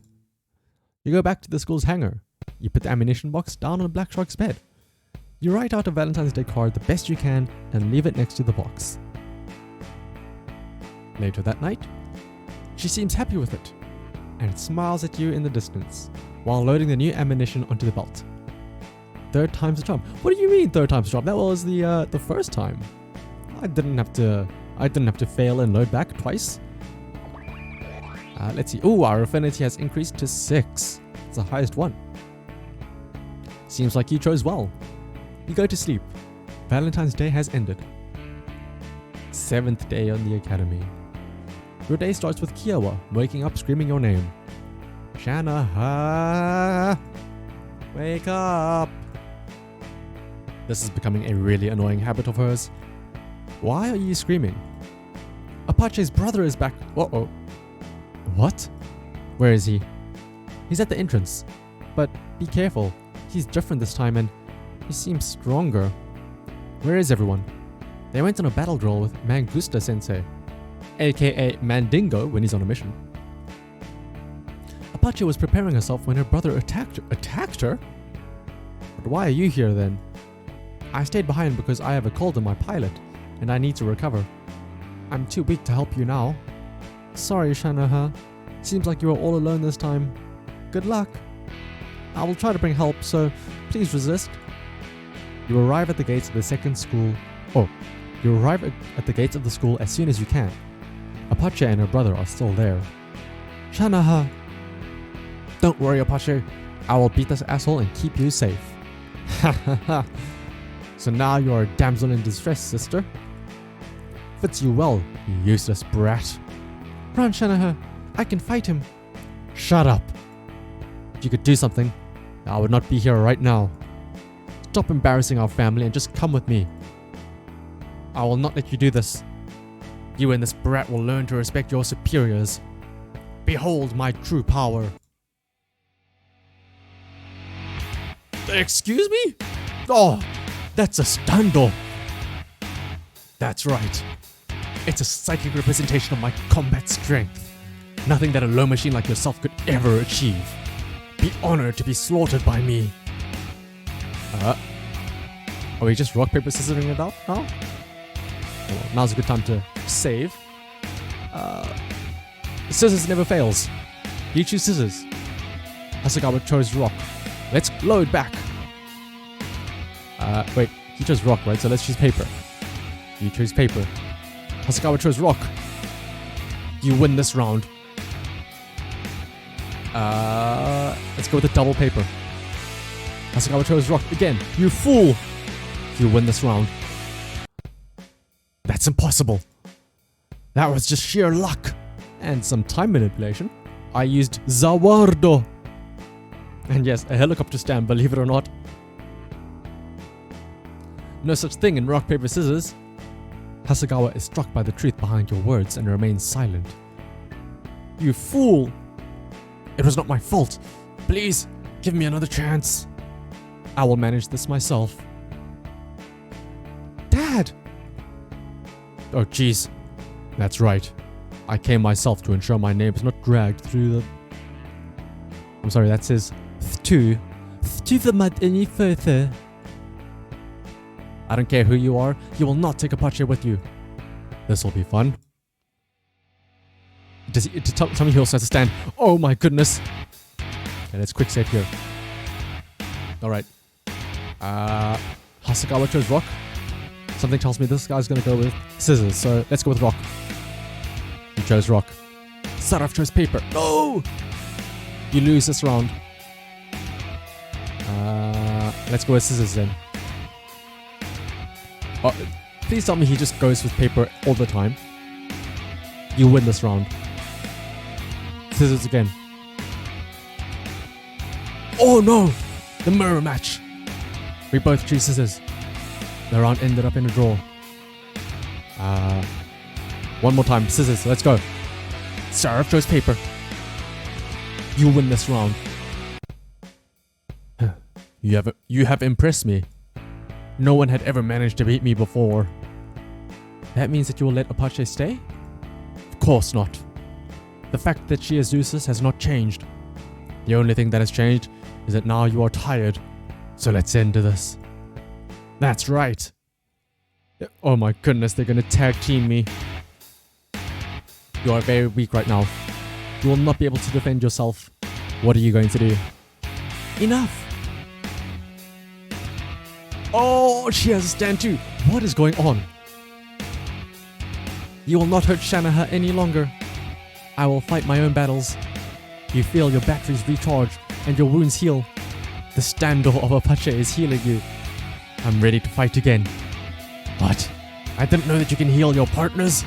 You go back to the school's hangar. You put the ammunition box down on Black Shark's bed. You write out a Valentine's Day card the best you can and leave it next to the box. Later that night, she seems happy with it and smiles at you in the distance while loading the new ammunition onto the belt. Third time's the charm. What do you mean third time's the charm? That was the first time. I didn't have to fail and load back twice. Let's see. Oh, our affinity has increased to 6. It's the highest one. Seems like you chose well. You go to sleep. Valentine's Day has ended. 7th day on the academy. Your day starts with Kiowa waking up screaming your name. Shanaha! Wake up! This is becoming a really annoying habit of hers. Why are you screaming? Apache's brother is back. Uh-oh. What? Where is he? He's at the entrance. But be careful. He's different this time and he seems stronger. Where is everyone? They went on a battle drill with Mangusta Sensei, aka Mandingo when he's on a mission. Apache was preparing herself when her brother attacked her? But why are you here then? I stayed behind because I have a cold in my pilot and I need to recover. I'm too weak to help you now. Sorry, Shanaha. Seems like you are all alone this time. Good luck. I will try to bring help, so please resist. You arrive at the gates of the second school. You arrive at the gates of the school as soon as you can. Apache and her brother are still there. Shanaha. Don't worry, Apache. I will beat this asshole and keep you safe. Ha ha ha. So now you are a damsel in distress, sister. Fits you well, you useless brat. Run, Shanaha. I can fight him. Shut up. If you could do something, I would not be here right now. Stop embarrassing our family and just come with me. I will not let you do this. You and this brat will learn to respect your superiors. Behold my true power. Excuse me? Oh, that's a stando. That's right. It's a psychic representation of my combat strength. Nothing that a low machine like yourself could ever achieve. Be honored to be slaughtered by me. Are we just rock, paper, scissoring it out now? Well, now's a good time to save. Scissors never fails. You choose scissors. Hasagawa chose rock. Let's load back. Wait, he chose rock, right? So let's choose paper. You choose paper. Hasagawa chose rock. You win this round. Let's go with the double paper. Hasagawa chose rock again. You fool! You win this round. That's impossible. That was just sheer luck. And some time manipulation. I used Zawardo. And yes, a helicopter stand, believe it or not. No such thing in rock, paper, scissors. Hasagawa is struck by the truth behind your words and remains silent. You fool! It was not my fault. Please, give me another chance. I will manage this myself. Dad! Oh jeez. That's right. I came myself to ensure my name is not dragged through the... I'm sorry, that says to the mud any further. I don't care who you are, you will not take Apache with you. This will be fun. Tell me he also has to stand. Oh my goodness. Okay, let's quick save here. Alright. Hasagawa chose rock. Something tells me this guy's gonna go with scissors, so let's go with rock. You chose rock. Saraf chose paper. No! You lose this round. Let's go with scissors then. Please tell me he just goes with paper all the time. You win this round. Scissors again. Oh no! The mirror match! We both choose scissors. The round ended up in a draw. One more time. Scissors. Let's go. Saraf chose paper. You win this round. You have impressed me. No one had ever managed to beat me before. That means that you will let Apache stay? Of course not. The fact that she is useless has not changed. The only thing that has changed is that now you are tired. So let's end to this. That's right. Oh my goodness, they're gonna tag team me. You are very weak right now. You will not be able to defend yourself. What are you going to do? Enough! Oh, she has a stand too. What is going on? You will not hurt Shanaha any longer. I will fight my own battles. You feel your batteries recharge and your wounds heal. The standoff of Apache is healing you. I'm ready to fight again. What? I didn't know that you can heal your partners.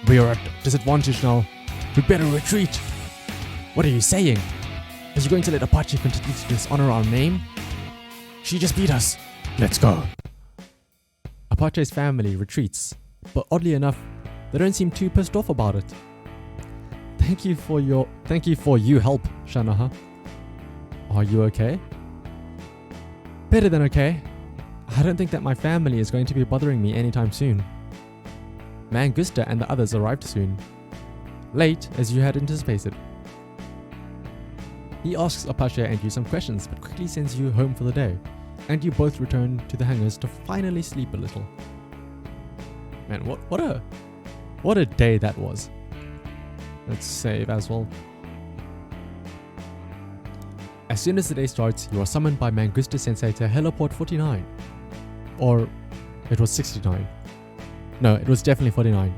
We are at disadvantage now. We better retreat. What are you saying? Are you going to let Apache continue to dishonor our name? She just beat us. Let's go. Apache's family retreats, but oddly enough, they don't seem too pissed off about it. Thank you for you help, Shanaha. Are you okay? Better than okay. I don't think that my family is going to be bothering me anytime soon. Mangusta and the others arrived soon. Late, as you had anticipated. He asks Apache and you some questions, but quickly sends you home for the day, and you both return to the hangars to finally sleep a little. Man, what a day that was. Let's save as well. As soon as the day starts, you are summoned by Mangusta Sensei to Heliport 49. Or, it was 69. No, it was definitely 49.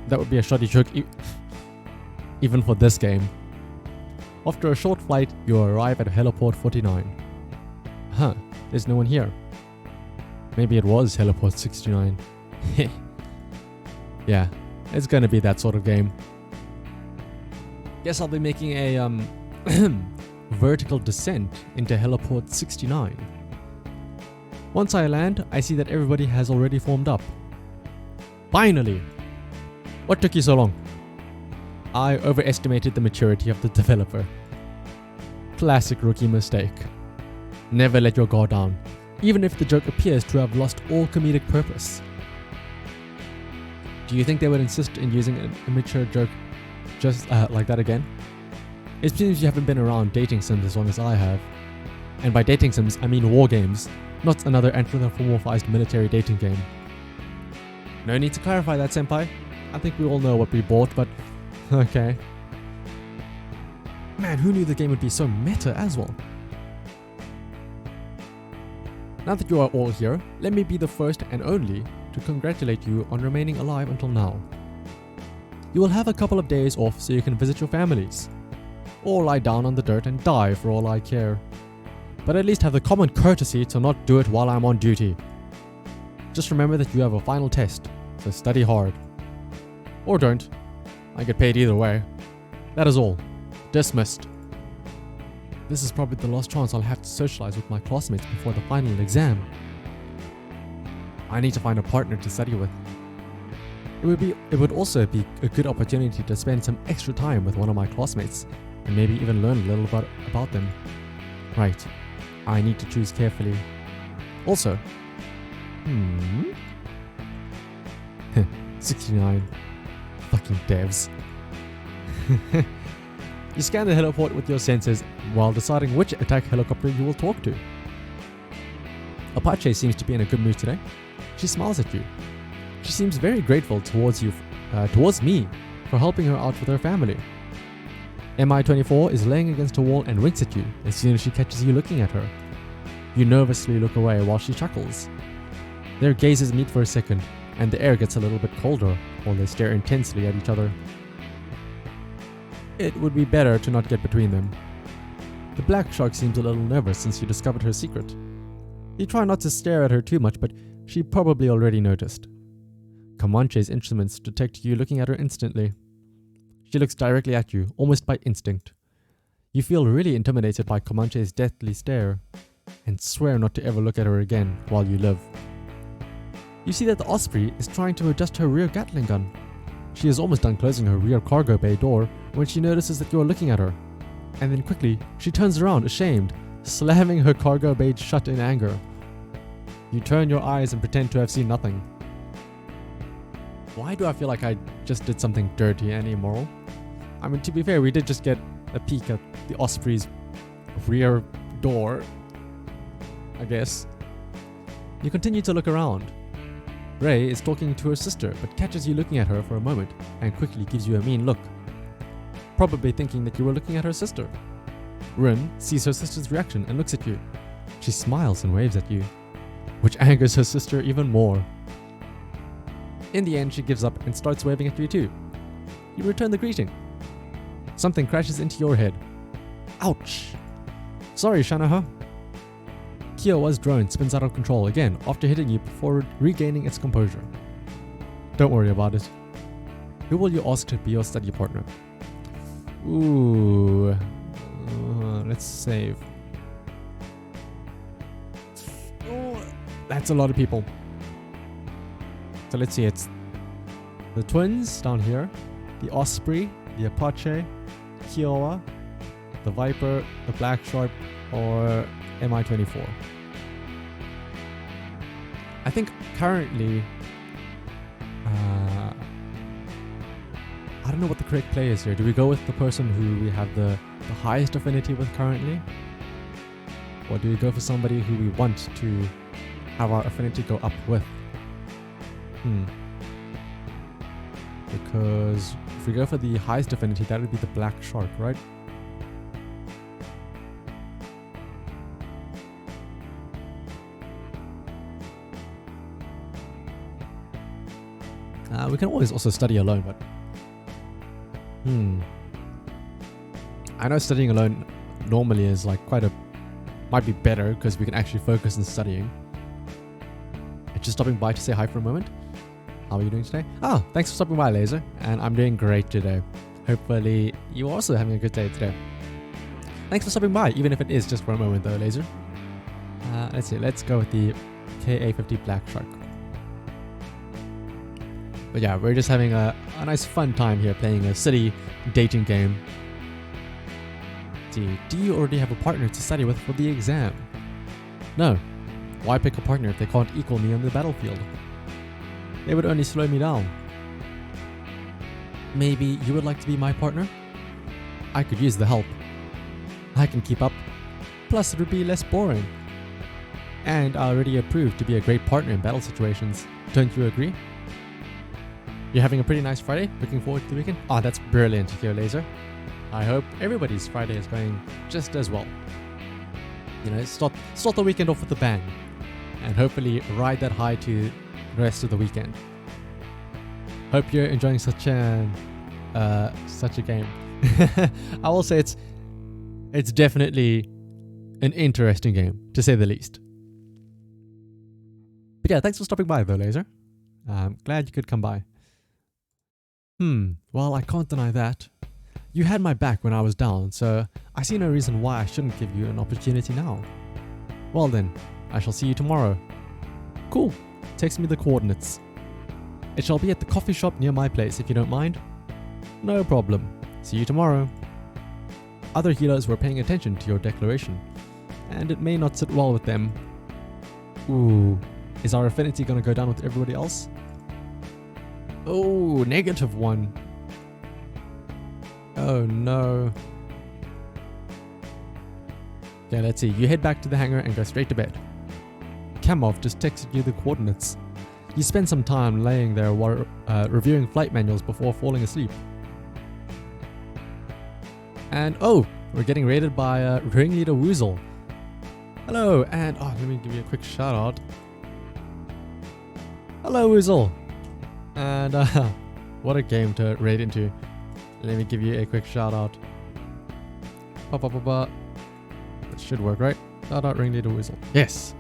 That would be a shoddy joke even for this game. After a short flight, you arrive at Heliport 49. Huh, there's no one here. Maybe it was Heliport 69. Yeah, it's gonna be that sort of game. Guess I'll be making a vertical descent into Heliport 69. Once I land, I see that everybody has already formed up. Finally! What took you so long? I overestimated the maturity of the developer. Classic rookie mistake. Never let your guard down, even if the joke appears to have lost all comedic purpose. Do you think they would insist in using an immature joke just like that again? It seems you haven't been around dating sims as long as I have. And by dating sims, I mean war games, not another anthropomorphized military dating game. No need to clarify that, senpai. I think we all know what we bought, but okay. Man, who knew the game would be so meta as well? Now that you are all here, let me be the first and only to congratulate you on remaining alive until now. You will have a couple of days off so you can visit your families, or lie down on the dirt and die for all I care. But at least have the common courtesy to not do it while I'm on duty. Just remember that you have a final test, so study hard. Or don't. I get paid either way. That is all. Dismissed. This is probably the last chance I'll have to socialize with my classmates before the final exam. I need to find a partner to study with. It would also be a good opportunity to spend some extra time with one of my classmates and maybe even learn a little about them. Right. I need to choose carefully. Also, 69. Fucking devs. You scan the heliport with your sensors while deciding which attack helicopter you will talk to. Apache seems to be in a good mood today. She smiles at you. She seems very grateful towards me for helping her out with her family. MI-24 is laying against a wall and winks at you as soon as she catches you looking at her. You nervously look away while she chuckles. Their gazes meet for a second, and the air gets a little bit colder while they stare intensely at each other. It would be better to not get between them. The black shark seems a little nervous since you discovered her secret. You try not to stare at her too much, but she probably already noticed. Comanche's instruments detect you looking at her instantly. She looks directly at you, almost by instinct. You feel really intimidated by Comanche's deathly stare, and swear not to ever look at her again while you live. You see that the Osprey is trying to adjust her rear Gatling gun. She is almost done closing her rear cargo bay door when she notices that you are looking at her. And then quickly, she turns around ashamed, slamming her cargo bay shut in anger. You turn your eyes and pretend to have seen nothing. Why do I feel like I just did something dirty and immoral? I mean, to be fair, we did just get a peek at the Osprey's rear door, I guess. You continue to look around. Ray is talking to her sister, but catches you looking at her for a moment and quickly gives you a mean look, probably thinking that you were looking at her sister. Rin sees her sister's reaction and looks at you. She smiles and waves at you, which angers her sister even more. In the end, she gives up and starts waving at you too. You return the greeting. Something crashes into your head. Ouch! Sorry, Shanaha. Kiowa's drone spins out of control again after hitting you before regaining its composure. Don't worry about it. Who will you ask to be your study partner? Ooh. Let's save. Oh, that's a lot of people. So let's see, it's the twins down here, the Osprey, the Apache, Kiowa, the Viper, the Black Shark, or MI-24. I think currently, I don't know what the correct play is here. Do we go with the person who we have the highest affinity with currently? Or do we go for somebody who we want to have our affinity go up with? Because if we go for the highest affinity, that would be the Black Shark, right? We can always also study alone, but I know studying alone normally is like might be better because we can actually focus on studying. Just stopping by to say hi for a moment. How are you doing today? Oh, thanks for stopping by, Laser. And I'm doing great today. Hopefully you're also having a good day today. Thanks for stopping by, even if it is just for a moment though, Laser. Let's see, let's go with the KA-50 Black Shark. But yeah, we're just having a nice fun time here playing a city dating game. Let's see, do you already have a partner to study with for the exam? No. Why pick a partner if they can't equal me on the battlefield? They would only slow me down. Maybe you would like to be my partner? I could use the help. I can keep up. Plus it would be less boring. And I already approved to be a great partner in battle situations. Don't you agree? You're having a pretty nice Friday? Looking forward to the weekend? Oh, that's brilliant to hear, Laser. I hope everybody's Friday is going just as well. You know, start the weekend off with a bang. And hopefully ride that high to the rest of the weekend. Hope you're enjoying such a game. I will say it's definitely an interesting game, to say the least. But yeah, thanks for stopping by though, Laser. I'm glad you could come by. Well, I can't deny that. You had my back when I was down, so I see no reason why I shouldn't give you an opportunity now. Well then, I shall see you tomorrow. Cool. Text me the coordinates. It shall be at the coffee shop near my place if you don't mind. No problem. See you tomorrow. Other healers were paying attention to your declaration, and it may not sit well with them. Ooh, is our affinity gonna go down with everybody else? Oh, -1. Oh no. Okay, let's see. You head back to the hangar and go straight to bed. Kamov just texted you the coordinates. You spend some time laying there while reviewing flight manuals before falling asleep. And oh, we're getting raided by Ringleader Woozle. Hello, and let me give you a quick shout out. Hello, Woozle. And what a game to raid into. Let me give you a quick shout out. That should work, right? Shout out Ringleader Woozle. Yes.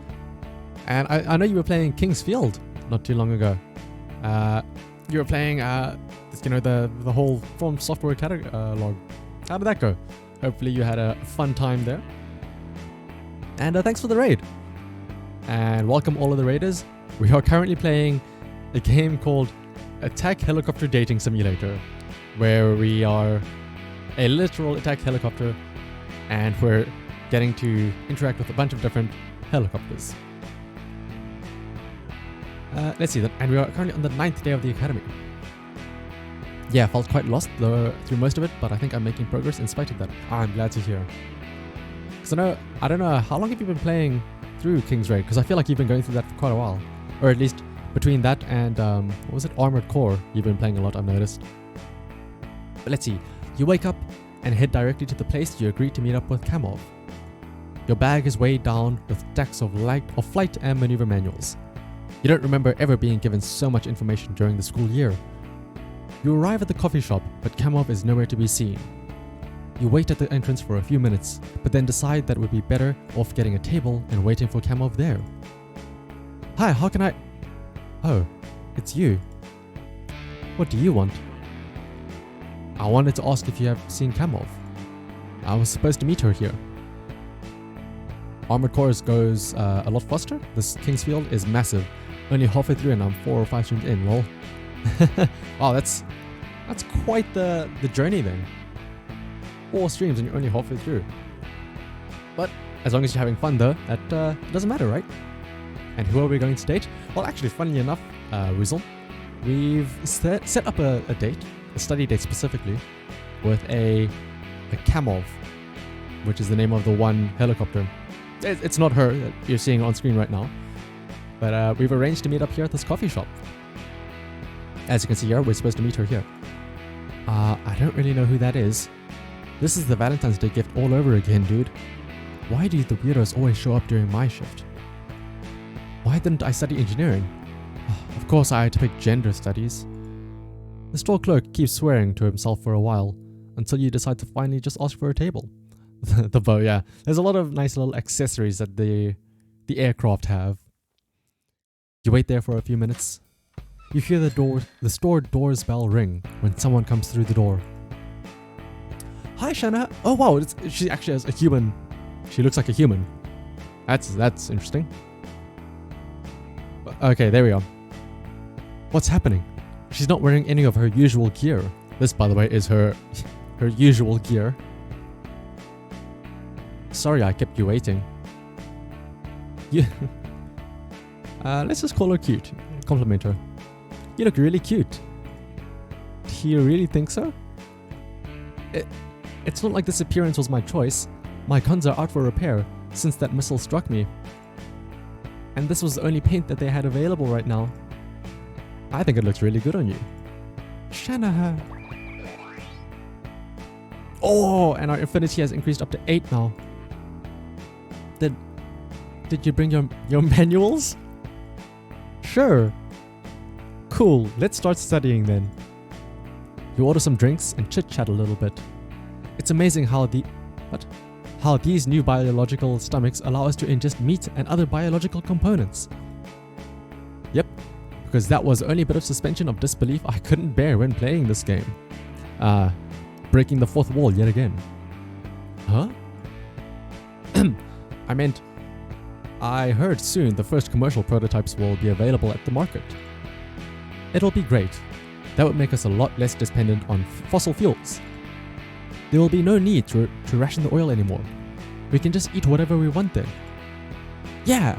And I know you were playing King's Field not too long ago. You were playing the whole From Software catalog. How did that go? Hopefully you had a fun time there. And thanks for the raid. And welcome all of the raiders. We are currently playing a game called Attack Helicopter Dating Simulator, where we are a literal attack helicopter and we're getting to interact with a bunch of different helicopters. Let's see, and we are currently on the 9th day of the academy. Yeah, I felt quite lost through most of it, but I think I'm making progress in spite of that. I'm glad to hear. Because I don't know, how long have you been playing through King's Raid? Because I feel like you've been going through that for quite a while. Or at least Between that and, what was it? Armored Core. You've been playing a lot, I've noticed. But let's see. You wake up and head directly to the place you agreed to meet up with Kamov. Your bag is weighed down with stacks of flight and maneuver manuals. You don't remember ever being given so much information during the school year. You arrive at the coffee shop, but Kamov is nowhere to be seen. You wait at the entrance for a few minutes, but then decide that it would be better off getting a table and waiting for Kamov there. Hi, how can I... Oh, it's you. What do you want? I wanted to ask if you have seen Kamov. I was supposed to meet her here. Armored Cores goes a lot faster. This Kingsfield is massive. Only halfway through and I'm 4 or 5 streams in, lol. Wow, that's quite the journey then. 4 streams and you're only halfway through. But as long as you're having fun though, that doesn't matter, right? And who are we going to date? Well, actually, funnily enough, Weasel, we've set up a date, a study date specifically, with a Kamov, which is the name of the one helicopter. It's not her that you're seeing on screen right now, but we've arranged to meet up here at this coffee shop. As you can see here, we're supposed to meet her here. I don't really know who that is. This is the Valentine's Day gift all over again, dude. Why do the weirdos always show up during my shift? Why didn't I study engineering? Of course I had to pick gender studies. The store clerk keeps swearing to himself for a while, until you decide to finally just ask for a table. The bow, yeah. There's a lot of nice little accessories that the aircraft have. You wait there for a few minutes. You hear the store door's bell ring when someone comes through the door. Hi, Shanna. Oh wow, she actually has a human. She looks like a human. That's interesting. Okay, there we go. What's happening? She's not wearing any of her usual gear. This, by the way, is her usual gear. Sorry I kept you waiting. Yeah. Let's just call her cute. Compliment her. You look really cute. Do you really think so? It's not like this appearance was my choice. My guns are out for repair since that missile struck me. And this was the only paint that they had available right now. I think it looks really good on you. Shanahan. Oh, and our affinity has increased up to 8 now. Did you bring your manuals? Sure. Cool, let's start studying then. You order some drinks and chit-chat a little bit. It's amazing how these new biological stomachs allow us to ingest meat and other biological components. Yep, because that was the only bit of suspension of disbelief I couldn't bear when playing this game. Breaking the fourth wall yet again. Huh? I meant, I heard soon the first commercial prototypes will be available at the market. It'll be great. That would make us a lot less dependent on fossil fuels. There will be no need to ration the oil anymore. We can just eat whatever we want then. Yeah!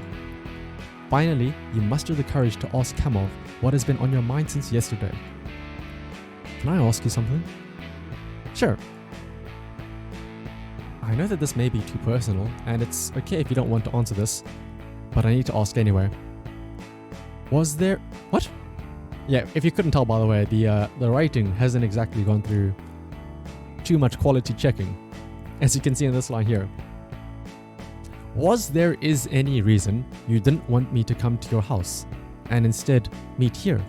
Finally, you muster the courage to ask Kamov what has been on your mind since yesterday. Can I ask you something? Sure. I know that this may be too personal, and it's okay if you don't want to answer this, but I need to ask anyway. Was there... What? Yeah, if you couldn't tell, by the way, the writing hasn't exactly gone through too much quality checking, as you can see in this line here. Was there is any reason you didn't want me to come to your house, and instead meet here?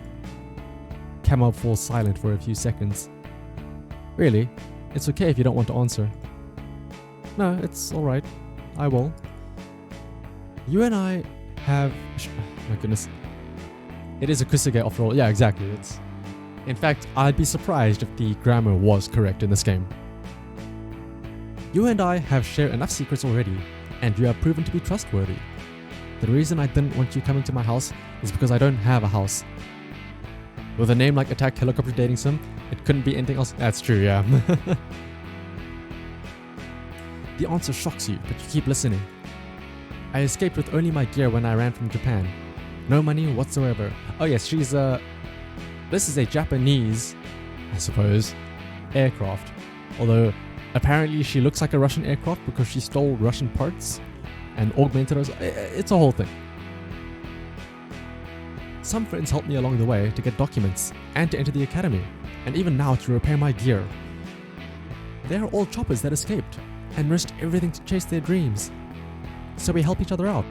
Kamov falls silent for a few seconds. Really? It's okay if you don't want to answer. No, it's alright. I will. You and I have... my goodness. It is a Kusuge after all. Yeah, exactly. In fact, I'd be surprised if the grammar was correct in this game. You and I have shared enough secrets already, and you have proven to be trustworthy. The reason I didn't want you coming to my house is because I don't have a house. With a name like Attack Helicopter Dating Sim, it couldn't be anything else. That's true, yeah. The answer shocks you, but you keep listening. I escaped with only my gear when I ran from Japan. No money whatsoever. Oh yes, she's this is a Japanese, I suppose, aircraft. Although, apparently she looks like a Russian aircraft because she stole Russian parts and augmented us. It's a whole thing. Some friends helped me along the way to get documents and to enter the academy, and even now to repair my gear. They are all choppers that escaped and risked everything to chase their dreams. So we help each other out.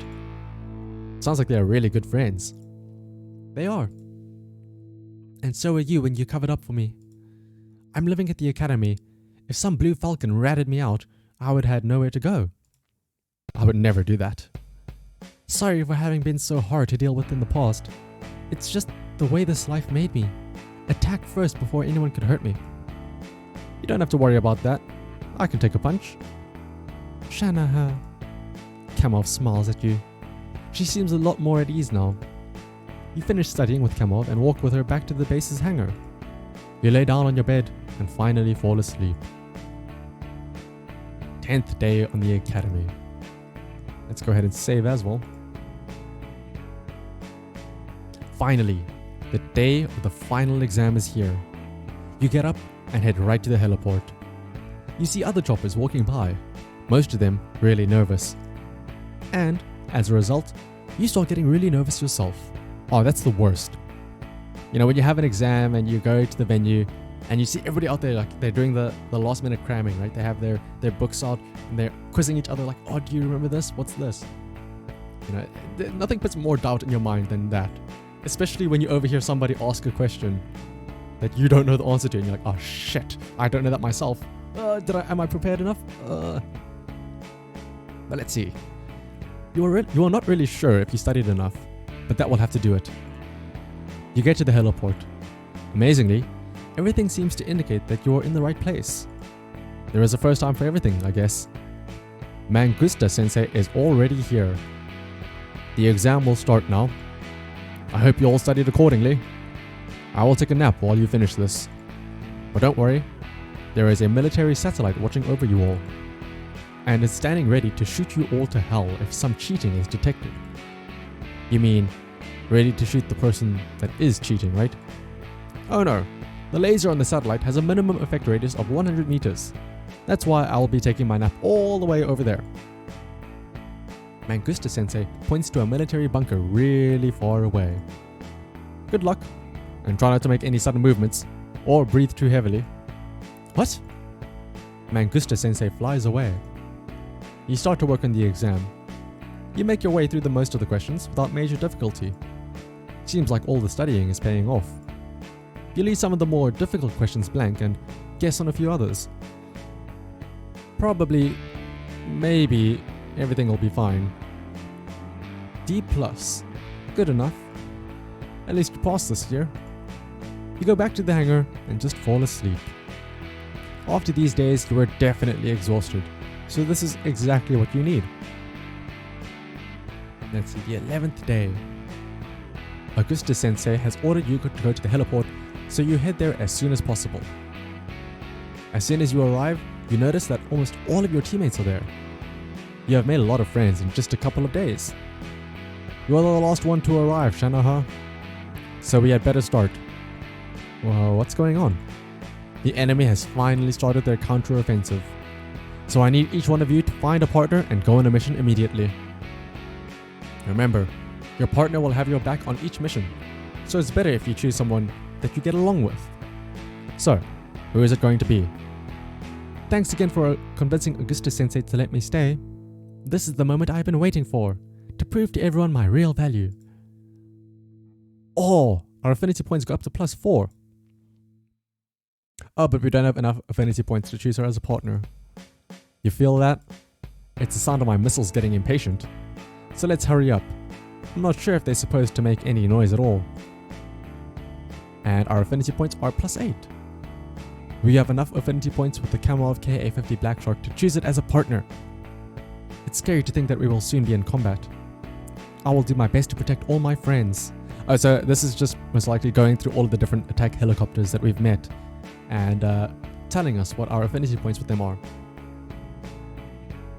Sounds like they are really good friends. They are. And so are you when you covered up for me. I'm living at the academy. If some blue falcon ratted me out, I would have had nowhere to go. I would never do that. Sorry for having been so hard to deal with in the past. It's just the way this life made me. Attack first before anyone could hurt me. You don't have to worry about that. I can take a punch. Shanaha. Kamov smiles at you. She seems a lot more at ease now. You finish studying with Kamov and walk with her back to the base's hangar. You lay down on your bed and finally fall asleep. 10th day on the academy. Let's go ahead and save as well. Finally, the day of the final exam is here. You get up and head right to the heliport. You see other choppers walking by, most of them really nervous. And, as a result, you start getting really nervous yourself. Oh, that's the worst. You know, when you have an exam and you go to the venue and you see everybody out there, like they're doing the last minute cramming, right? They have their books out and they're quizzing each other like, oh, do you remember this? What's this? You know, nothing puts more doubt in your mind than that. Especially when you overhear somebody ask a question that you don't know the answer to and you're like, oh shit, I don't know that myself. Am I prepared enough? But let's see. You are not really sure if you studied enough, but that will have to do it. You get to the heliport. Amazingly, everything seems to indicate that you are in the right place. There is a first time for everything, I guess. Mangusta Sensei is already here. The exam will start now. I hope you all studied accordingly. I will take a nap while you finish this. But don't worry, there is a military satellite watching over you all, and is standing ready to shoot you all to hell if some cheating is detected. You mean, ready to shoot the person that is cheating, right? Oh no, the laser on the satellite has a minimum effect radius of 100 meters. That's why I'll be taking my nap all the way over there. Mangusta Sensei points to a military bunker really far away. Good luck, and try not to make any sudden movements, or breathe too heavily. What? Mangusta Sensei flies away. You start to work on the exam. You make your way through the most of the questions without major difficulty. Seems like all the studying is paying off. You leave some of the more difficult questions blank and guess on a few others. Probably, maybe, everything will be fine. D+. Good enough. At least you passed this year. You go back to the hangar and just fall asleep. After these days, you are definitely exhausted, so this is exactly what you need. Let's see, the 11th day. Augusta Sensei has ordered you to go to the heliport, so you head there as soon as possible. As soon as you arrive, you notice that almost all of your teammates are there. You have made a lot of friends in just a couple of days. You are the last one to arrive, Shanaha. So we had better start. Well, what's going on? The enemy has finally started their counter-offensive. So I need each one of you to find a partner and go on a mission immediately. Remember, your partner will have your back on each mission, so it's better if you choose someone that you get along with. So, who is it going to be? Thanks again for convincing Augusta Sensei to let me stay. This is the moment I've been waiting for, to prove to everyone my real value. Oh, our affinity points go up to +4. Oh, but we don't have enough affinity points to choose her as a partner. You feel that? It's the sound of my missiles getting impatient. So let's hurry up. I'm not sure if they're supposed to make any noise at all. And our affinity points are +8. We have enough affinity points with the Kamov Ka-50 Black Shark to choose it as a partner. It's scary to think that we will soon be in combat. I will do my best to protect all my friends. Oh, so this is just most likely going through all of the different attack helicopters that we've met and telling us what our affinity points with them are.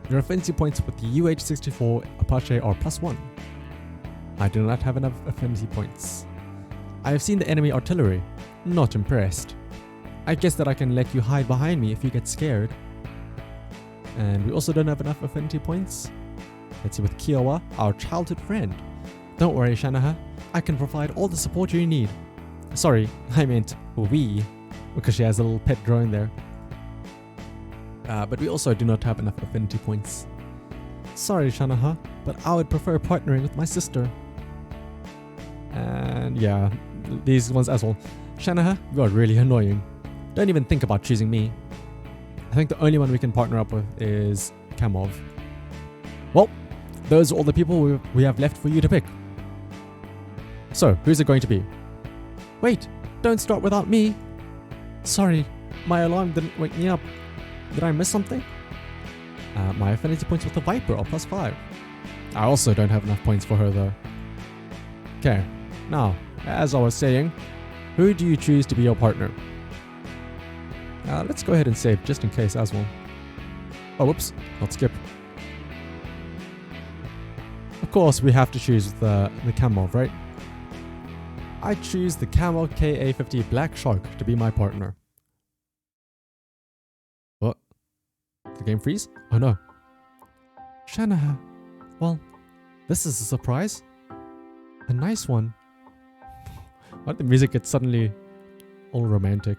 Your affinity points with the UH-64 Apache are +1. I do not have enough affinity points. I have seen the enemy artillery. Not impressed. I guess that I can let you hide behind me if you get scared. And we also don't have enough affinity points. Let's see with Kiowa, our childhood friend. Don't worry, Shanaha. I can provide all the support you need. Sorry, I meant we, because she has a little pet drone there. But we also do not have enough affinity points. Sorry, Shanaha, but I would prefer partnering with my sister. And yeah, these ones as well. Shanaha, you are really annoying. Don't even think about choosing me. I think the only one we can partner up with is Kamov. Well, those are all the people we have left for you to pick. So, who's it going to be? Wait, don't start without me. Sorry, my alarm didn't wake me up. Did I miss something? My affinity points with the Viper are +5. I also don't have enough points for her though. Okay, now, as I was saying, who do you choose to be your partner? Let's go ahead and save just in case as well. Oh, whoops, not skip. Of course, we have to choose the Kamov, right? I choose the Camel KA50 Black Shark to be my partner. What? Did the game freeze? Oh no. Shanaha. Well, this is a surprise. A nice one. Why did the music get suddenly all romantic?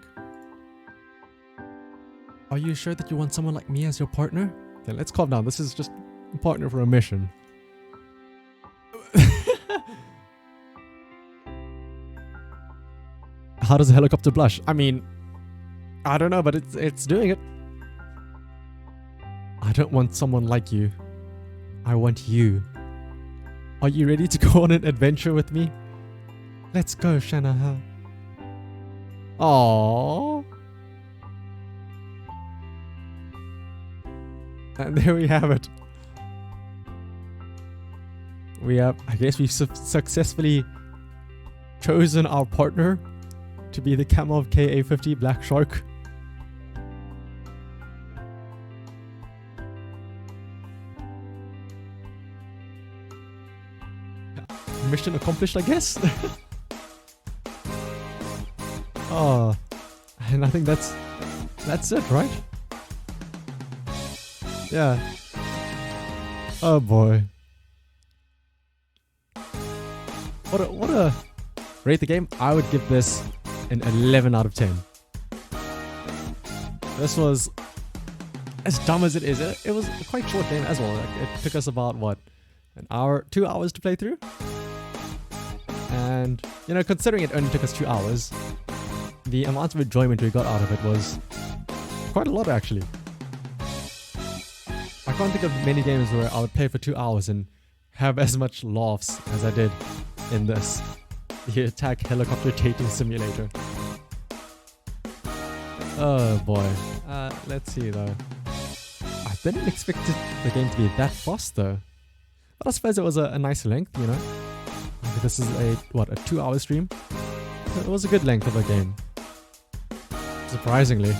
Are you sure that you want someone like me as your partner? Okay, let's calm down. This is just a partner for a mission. How does a helicopter blush? I mean, I don't know, but it's doing it. I don't want someone like you. I want you. Are you ready to go on an adventure with me? Let's go, Shanaha. Aww. And there we have it. I guess we've successfully chosen our partner to be the Kamov KA50 Black Shark. Mission accomplished, I guess. Oh, and I think that's it, right? Yeah. Oh boy. What a rate the game. I would give this an 11 out of 10. This was as dumb as it is. It was a quite short game as well. Like, it took us about what, an hour, 2 hours to play through. And you know, considering it only took us 2 hours, the amount of enjoyment we got out of it was quite a lot actually. I can't think of many games where I would play for 2 hours and have as much laughs as I did in this, the Attack Helicopter Dating Simulator. Oh boy. Let's see though. I didn't expect the game to be that fast though. But I suppose it was a nice length, you know. This is a 2 hour stream? It was a good length of a game. Surprisingly.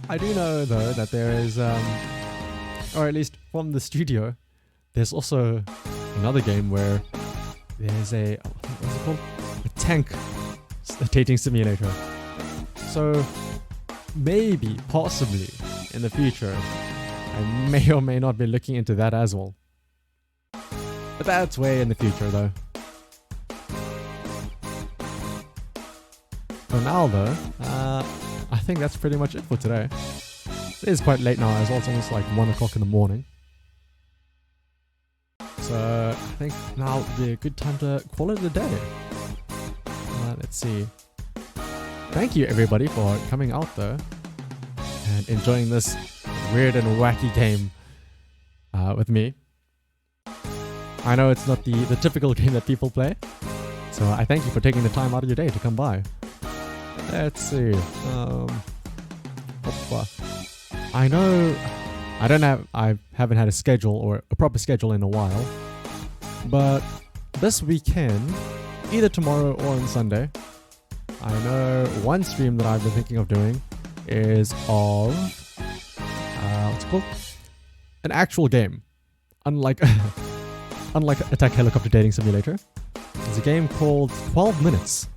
I do know though that there is, or at least from the studio, there's also another game where there's what's it called? A tank dating simulator. So maybe, possibly, in the future, I may or may not be looking into that as well. But that's way in the future though. For now though, I think that's pretty much it for today. It is quite late now as well, it's almost like 1 o'clock in the morning. So I think now would be a good time to call it a day. Let's see. Thank you everybody for coming out though and enjoying this weird and wacky game with me. I know it's not the typical game that people play, so I thank you for taking the time out of your day to come by. Let's see. I know I haven't had a schedule or a proper schedule in a while, but this weekend, either tomorrow or on Sunday, I know one stream that I've been thinking of doing is of what's it called? An actual game, unlike Attack Helicopter Dating Simulator. There's a game called 12 Minutes,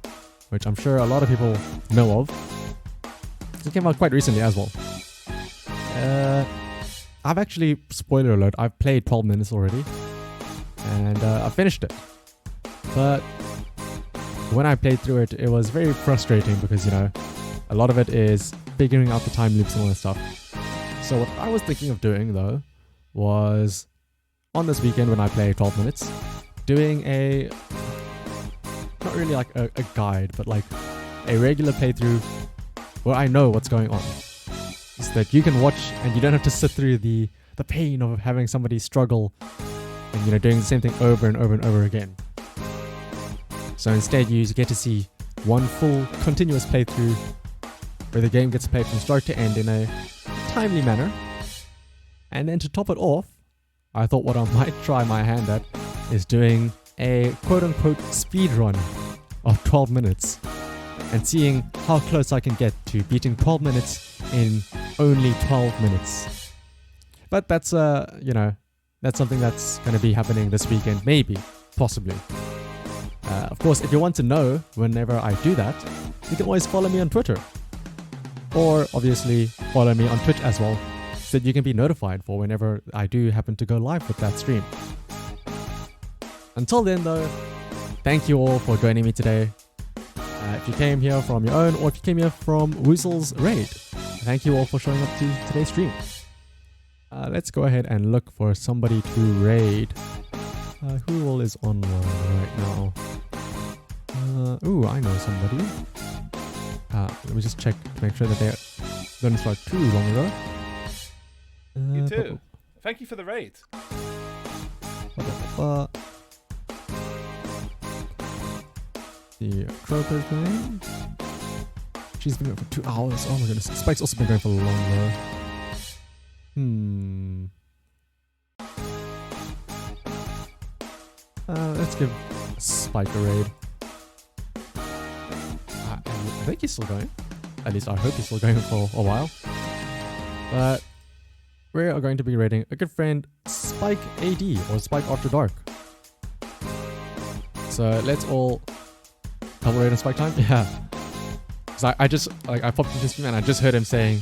which I'm sure a lot of people know of. It came out quite recently as well. I've actually, spoiler alert, I've played 12 Minutes already, and I finished it. But when I played through it, it was very frustrating because, you know, a lot of it is figuring out the time loops and all that stuff. So what I was thinking of doing, though, was on this weekend when I play 12 minutes, doing a, not really like a guide, but like a regular playthrough where I know what's going on. So that you can watch and you don't have to sit through the pain of having somebody struggle and, you know, doing the same thing over and over and over again. So instead you get to see one full continuous playthrough where the game gets played from start to end in a timely manner. And then to top it off, I thought what I might try my hand at is doing a quote-unquote speed run of 12 minutes and seeing how close I can get to beating 12 minutes in only 12 minutes. But that's, you know, that's something that's going to be happening this weekend, maybe, possibly. Of course, if you want to know whenever I do that, you can always follow me on Twitter. Or, obviously, follow me on Twitch as well, so that you can be notified for whenever I do happen to go live with that stream. Until then, though, thank you all for joining me today. If you came here from your own, or if you came here from Woozle's raid, thank you all for showing up to today's stream. Let's go ahead and look for somebody to raid. Who all is online right now? Ooh, I know somebody. Let me just check to make sure that they didn't start too long ago. You too. Thank you for the raid. The Choppa's playing. She's been going for 2 hours. Oh my goodness. Spike's also been going for longer. Let's give Spike a raid. I think he's still going. At least I hope he's still going for a while. But we are going to be raiding a good friend, Spike AD, or Spike After Dark. So let's all double raid on Spike time? Yeah. So I just, like, I popped into stream and I just heard him saying,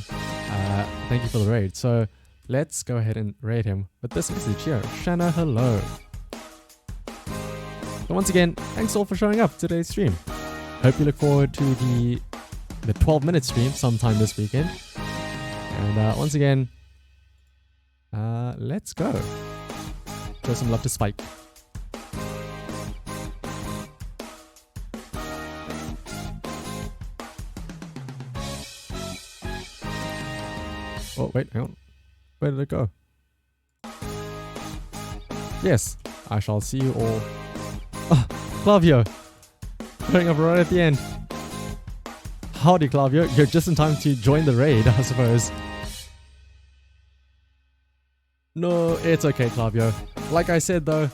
thank you for the raid. So let's go ahead and raid him with this message here. Shanna, hello. So once again, thanks all for showing up to today's stream. Hope you look forward to the 12-minute stream sometime this weekend. And once again, let's go. Show some love to Spike. Oh, wait, hang on. Where did it go? Yes, I shall see you all. Oh, Clavio! Showing up right at the end. Howdy, Clavio. You're just in time to join the raid, I suppose. No, it's okay, Clavio. Like I said, though,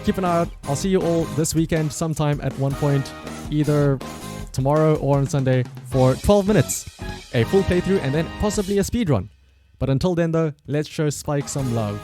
keep an eye out. I'll see you all this weekend sometime at one point, either tomorrow or on Sunday, for 12 minutes. A full playthrough and then possibly a speedrun. But until then, though, let's show Spike some love.